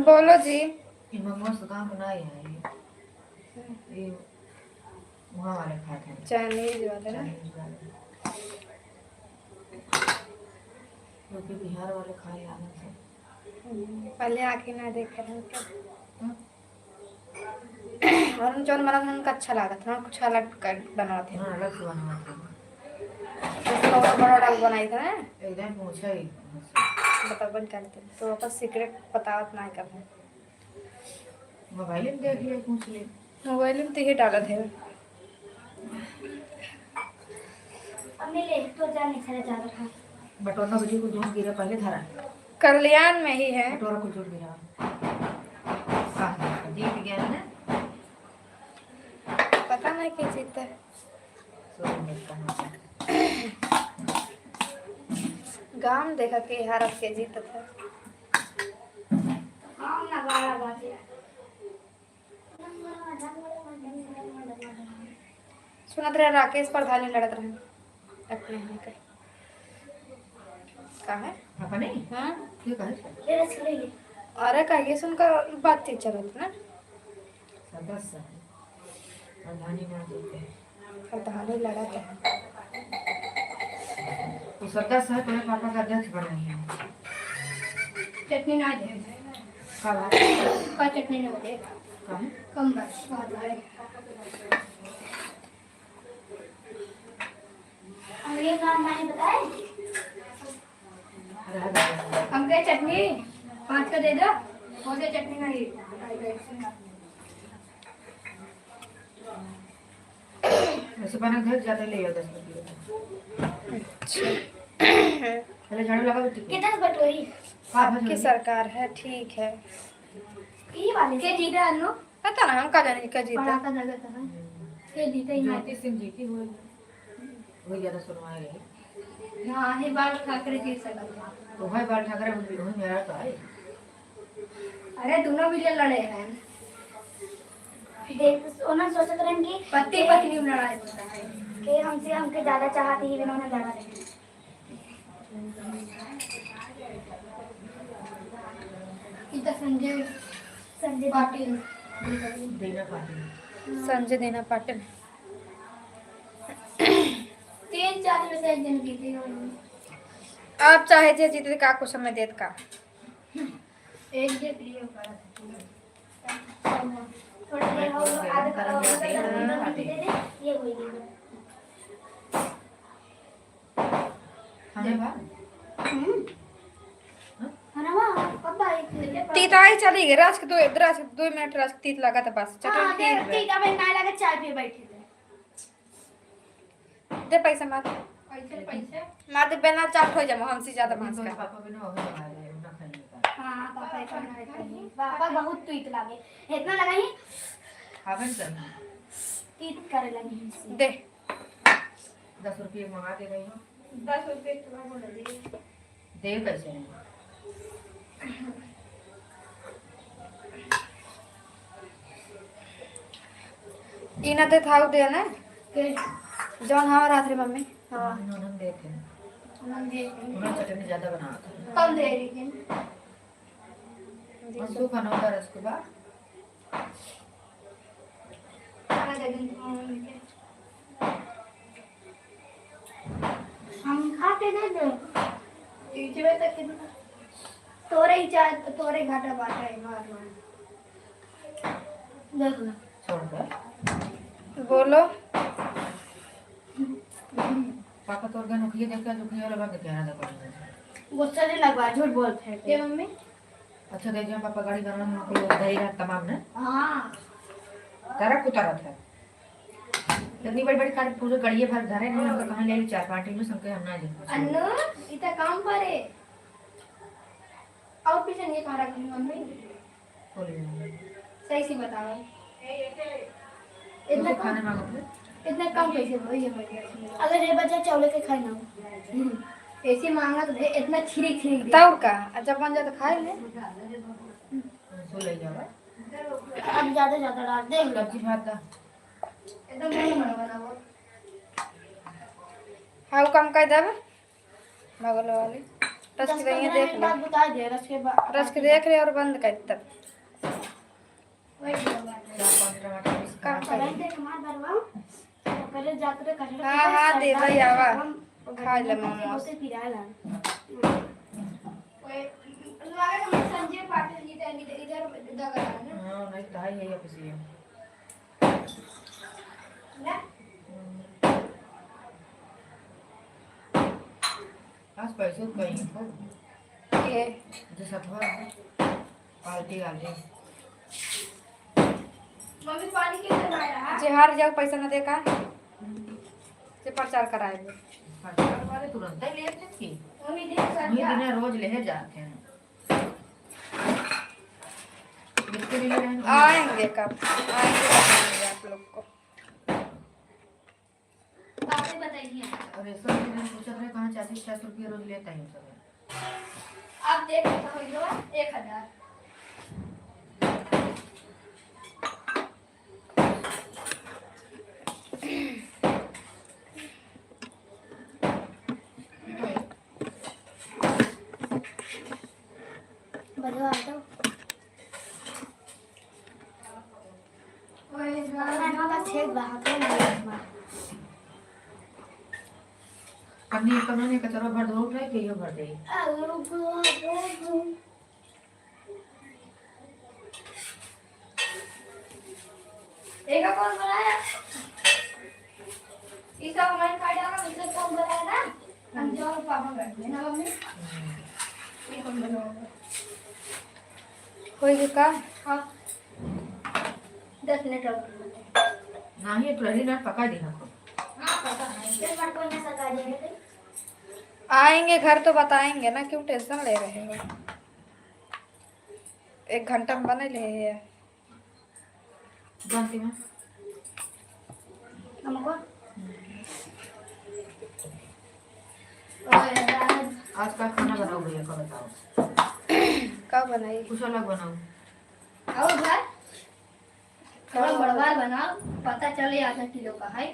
S1: बोलो जी।
S4: मोमोज तो कहाँ बनाए हैं ये वहाँ वाले खाते हैं
S1: चाइनीज वाले ना।
S4: चाइनीज वाले। क्योंकि बिहार वाले खाए आने से
S1: पहले आके ना देखे रहे क्या। और जोन बना था उनका अच्छा लगा था, कुछ अलग कर बना थे।
S4: हाँ अलग से बनवाते हैं
S1: बड़ा बड़ा बनाई था ना।
S4: एकदम पूछा ही
S1: बता बन करते तो वापस सीक्रेट बतावत ना करना।
S4: मोबाइल में देख लिया पूछ ले।
S1: मोबाइल में तो ही डाला थे।
S2: अम्मी ले तो जाने से ज्यादा खा।
S4: बटोरा बजी को जोड़ गिरा पहले धरा
S1: कल्याण में ही है।
S4: बटोरा को जोड़ गिरा कहाँ जीत गया ना
S1: पता नहीं कि जीता है। गांव देखा के हारत के जीता था।
S2: हाँ ना गाड़ा बाजे।
S1: सुनत रहे राकेश प्रधानी लड़त रहे अपने यहाँ के। कहाँ है?
S4: अपने
S1: हाँ
S4: क्यों कहे
S2: ले रस ले ले।
S1: अरे कहिए सुनकर बातचीत चलत ना।
S4: सदस्य है प्रधानी में देते हैं
S1: प्रधानी लड़त है।
S4: वो सदस्य है तुम्हारे पापा का अध्यक्ष बने हैं
S3: चटनी ना दे
S4: कब है
S3: का चटनी ना दे
S4: कब है
S3: कम बस बहुत है।
S2: और ये काम मैंने बताया।
S3: हमके चटनी 5 का दे दो। मुझे चटनी नहीं।
S4: वैसे बना घर जाते ले आओ 10 रुपये पहले झाड़ू लगा बेटी
S2: कितना बटोरी?
S4: हाँ
S1: आपकी सरकार है ठीक है।
S2: ये वाले
S3: के जीता अन्नू
S1: पता ना हम का जाने का जीता।
S3: पढ़ा का जगह था के जीता ही
S4: ज्योति सिंह जीती हुई वही ज़्यादा सुनवाए गई
S3: हाँ ही बाल ठाकरे जीत सकता।
S4: तो भाई बाल ठाकरे वही मेरा तो है
S3: अरे दोनों भी ले लड़े हैं।
S2: देख उन्होंने सोचा करें कि
S3: पति पत्नी में लड़ाई होता है।
S2: कि हमसे हमके ज्यादा चाहती ही इन्होंने ज्यादा रहे।
S3: इधर संजय
S2: संजय
S3: पाटिल
S4: देना पाती
S1: संजय देना पाटिल
S3: 3-4 में से एक दिन जीती
S1: आप चाहे जे जीते का कुछ समय देत का।
S3: एक जे प्रिय करा
S2: थोड़ा देर हो आधा दे दे ये हुई
S4: खाने बाद
S2: है ना वाह पापा एक
S1: तीत आई चली गई रात के 2 मिनट रात तीत लगा था बस
S2: हां
S1: चटनी
S2: ठीक है मैं ना लगा चाय पे बैठे थे।
S1: दे पैसा मार
S3: पैसे
S1: मार दे बेना चाट हो जाए हमसे ज्यादा मांस का।
S4: पापा भी ना हो जाए ना खाने का
S2: हां पापा ऐसा नहीं कहीं पापा बहुत तीत लागे इतना लगा ही
S4: खावन करना
S2: तीत करे लगी
S1: दे
S4: 10 रुपये मंगा दे रही हो
S3: 10 रुपये तुम्हारा बोल दे
S4: दे कैसे नहीं
S1: इना दे था दे ना
S3: के
S1: जौन हमारा रात रे मम्मी।
S4: हाँ उन्होंने देते हैं
S3: हम दे
S4: उन्होंने चटनी ज़्यादा बनाता है
S3: कम दे लेकिन
S4: और सूखा नौका रस के बाद
S3: खाना दे दिन
S2: हम खाते दे दे
S3: तीसरे तक कितना तोरे ही चाय तोरे घाटा बाटा है मार
S2: देख लो
S4: छोड़ कर
S1: बोलो
S4: पापा तो organ उखिए देखा जो उखिए वाला बात कहना था कुछ
S2: गुस्सा नहीं लगवा झूठ बोलते हैं
S3: के मम्मी
S4: अच्छा देख जहाँ पापा गाड़ी बनाने में कोई दही रात तमाम ने
S2: हां
S4: तारा कुतारा था इतनी बड़ी बड़ी कार पूरे गड़िए भर धरे नहीं हमको कहाँ ले ली 4-5 किलो संके हम ना दे
S3: अन्नू इतना काम करे और पीछे नहीं खा रखी मम्मी
S4: बोले
S3: सही सी बताओ
S4: इतना खाने मांगो
S3: इतना कम कैसे हो ये मेरे
S2: अगर ये बच्चा चावल के खाए ना
S3: ऐसे मांगा तो इतना छिरिक छिरिक दे।
S1: तब का जब बन जाए तो खाए ले।
S4: सो ले जाओ
S2: अब ज्यादा ज्यादा डाल दे।
S4: सब्जी भात दा
S3: एकदम मन बनाओ।
S1: हाँ वो कम कर देवे बगल वाली रस के देंगे देख ले
S2: बाद बता दे रस के बाद
S1: रस के देख ले और बंद कर तब
S3: वही बात है।
S4: 4-5 टमाटर पीस
S1: कम
S4: काट
S1: कर
S2: दे कमार बरवा करे जाते करे
S1: हाँ हाँ दे भाई आवा खा ले मोमोज
S2: उसे पिराला
S3: वही लगा कि मैं संजय पाटिल जी इधर दगा ना
S4: हां नहीं ताई है ये किसी
S3: ना
S4: आज पैसे कहीं हो
S1: ये
S4: जैसा था पार्टी वाले
S3: मम्मी पानी के अंदर आया
S1: जे हार जाओ पैसा न दे का जे प्रचार कराएंगे
S4: प्रचार वाले तुरंत ही लेते हैं कि
S3: मम्मी देख
S4: वही
S3: सकता
S4: दिन रोज ले जाते हैं कितने दिन रहेंगे
S1: आएंगे कब आएंगे बताएंगे आप लोग को
S3: बातें बताइए
S4: और ऐसा दिन पूछ रहे कहां 40-50 रुपए रोज लेता है सब
S3: आप देख सकते हो 1000
S2: बरवा तो
S3: वही
S2: खाना का छेद बाहर तो नहीं
S4: पनीर कमाने का तरह भर दो रहे कि ये भर दे
S3: एक कौन बनाया इसका हमारे खाया ना इसका कौन बनाया ना हम जो पापा करते हैं ना मम्मी ये कौन बनाया
S1: होई का
S3: हाँ 10 मिनट और
S4: नहीं पहली रात पका देना को
S3: हाँ पता है
S2: फिर पर कोई ना सका देंगे
S1: आएंगे घर तो बताएंगे ना क्यों टेंशन ले रहे हो 1 घंटा में बने ले है
S4: जानती मैं
S2: हमको
S4: आज का खाना बनाओ भैया का बताओ
S1: कब बनाई
S4: कुछ अलग बनाओ
S3: आओ घर थोड़ा बड़वार बनाओ पता चले आधा किलो का है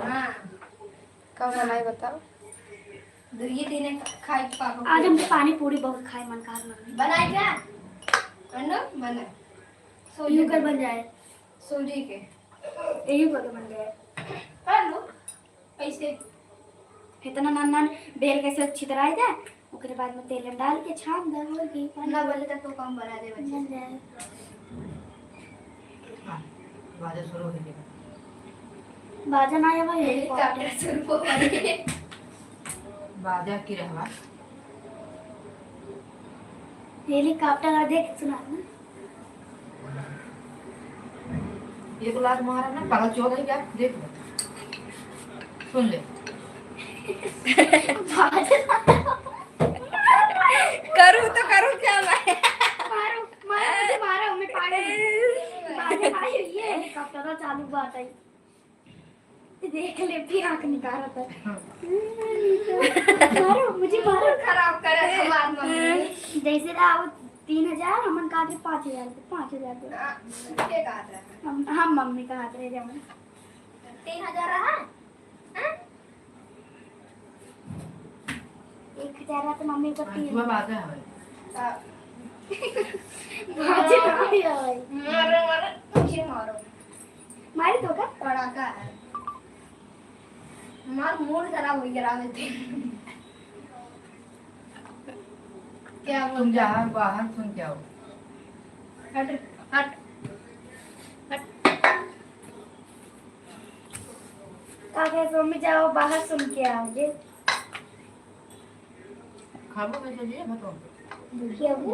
S3: हाँ
S1: कब बनाई बताओ
S3: ये दिन खाई पापा
S2: आज हम पानी पूरी बहुत खाए मन कार मन
S3: बनाए क्या अन्नू बना
S2: यू कर बन जाए
S3: सूजी के
S2: यही कर बन जाए
S3: कर लो ऐसे
S2: इतना नान नान बेल कैसे छितराई जाए उसके बाद में तेल में डाल के छान दे होगी
S3: ना बोले तक तो कम बना दे बच्चे
S2: बन जाए
S4: बाजा शुरू हो गया
S2: बाजा ना आया भाई
S3: हेलीकॉप्टर शुरू करिए
S4: बाजा की रहवा
S2: हेलीकॉप्टर और देख सुना ना
S4: एक लाख मारा ना पागल चौदह क्या देख लो सुन ले
S1: करूँ तो करूँ क्या मैं
S2: मारो मारो मुझे मारो मैं पागल बाजा ना ये हेलीकॉप्टर और चालू बात आई देख ले फिर आंख निकाल था मारो मुझे मारो
S3: खराब करे हमार मम्मी
S2: जैसे राव 3000 हमन का दे 5000 5000 दे
S3: के कहा था
S2: हम मम्मी का हाथ रहे जमन
S3: 3000 रहा हाँ?
S2: 1000 तो मम्मी को 3
S4: सुबह बाजा है
S2: बाजे ना आई
S3: मारो मारो मुझे मारो
S2: मारी तो का
S3: पड़ाका है मार मूड खराब हो गया रात थे क्या
S4: तुम
S3: बोल
S4: जा बाहर सुन के आओ
S3: हट हट
S2: काके मम्मी जाओ बाहर सुन के आओगे
S4: खाबो कैसे जी बताओ
S2: देखिए वो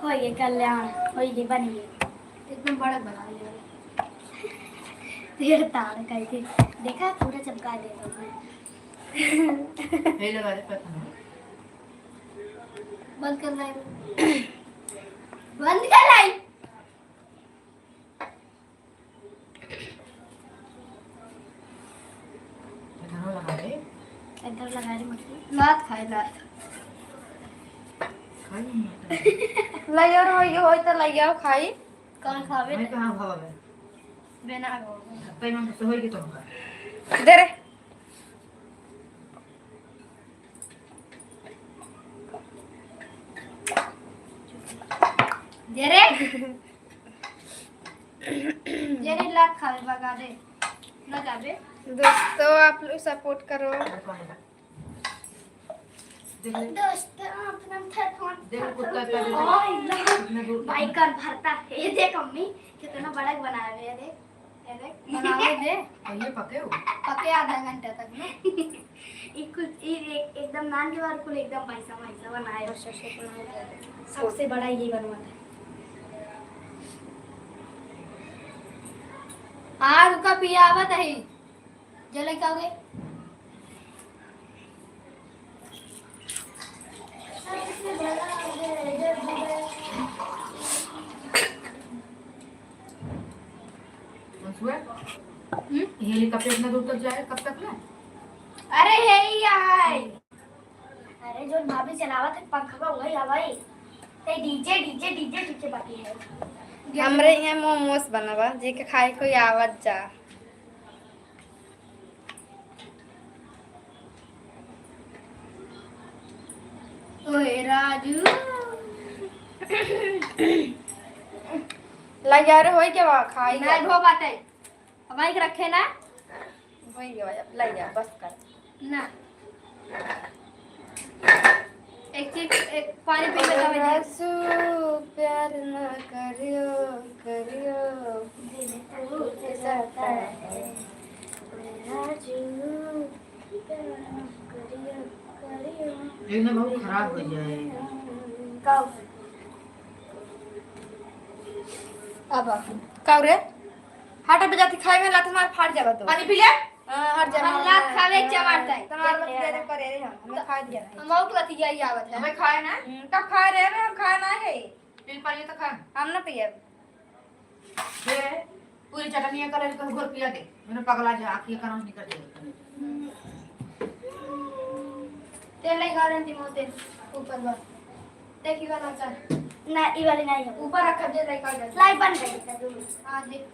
S2: होइए कल्याण होइए बनिए
S3: एकदम बड़ा बना लिया
S2: तेरे तार करके देखा पूरा चमका दे तो
S4: हे लगा दे पता
S3: बंद कर लाई बंद कर लाई
S2: मछली।
S3: लात खाए लात
S4: खाई नहीं
S1: लाइयो होई तो लाइयो खाई
S2: कौन खावे
S4: मैं कहां भावे
S2: बिना गो
S4: पे मन से होई के तुम
S1: दे रे
S3: दे रे जेने लात खावे भगा दे न जाबे।
S1: दोस्तों आप लोग सपोर्ट करो।
S4: देख ले
S2: दोस्त अपना था फोन
S4: देख कुत्ता का
S2: ओए
S4: कितने दूर
S2: भाई कर भरता है। ये देख अम्मी कितना बड़ा बनाया है। ये देख ये देख
S3: बनावे दे
S4: ये पके हो
S3: पके आधा घंटा तक में
S2: एकदम नान के बाद कुल एकदम पैसा पैसा बनाया। सबसे बड़ा ये बनवाता है।
S3: हाँ रुका पिया आवत है जले का होगे
S4: मंसुआ हेलीकॉप्टर इतना दूर तक जाए कब तक ले
S3: अरे हे ही आए
S2: अरे जो भाभी चलावत है पंखा का वही हवाई ते डीजे डीजे डीजे डीजे बाकी है।
S1: हमरे यहाँ मोमोस बनवा जे के खाए कोई आवत जा।
S3: ओए राजू
S1: लाइया रे होई के बा खाई
S3: ना ढो बाटे हवाई के रखे ना
S1: होई के बा लाइया बस कर
S3: ना एक चीज एक पानी पी के दे
S1: रासू प्यार न करियो करियो
S4: एक ना बहुत खराब हो जाए
S1: अब काउ रे हाटा पे जाती खाए में लात मार फाड़ जाबा तो
S4: पानी पी ले
S1: हां हट जा
S3: हम लात खावे चमारता है
S1: तुम्हारे बस दे दे करे रे हम खा दिया है
S3: हम और लती यही आवत है
S4: हमें खाए ना
S1: कब खा रहे हैं हम खाना है
S4: पी पानी तो खा
S1: हम ना पिए
S4: दे पूरी चटनी कर ले घोर पिया दे मैंने पगला जा आंखें का नाम निकल दे
S3: तेल ले गारंटी मोते ऊपर बस देखी वाला चल
S2: ना ई वाली नहीं है।
S3: ऊपर रख दे ले कर दे
S2: लाई बन गई।
S3: हां देख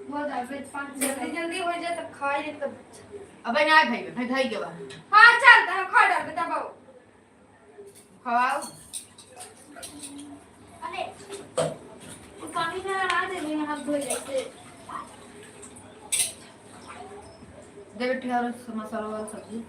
S3: बहुत है फिर 5
S1: जल्दी जल्दी हो जाए तो खाई ले तब
S4: अबे ना भाई भाई के बा
S1: हां चल तो खा डाल बेटा बाबू
S4: खवाओ
S2: अरे पानी में लगा दे मैं हाथ धो लेते।
S4: दे बेटी और मसाला वाला सब्जी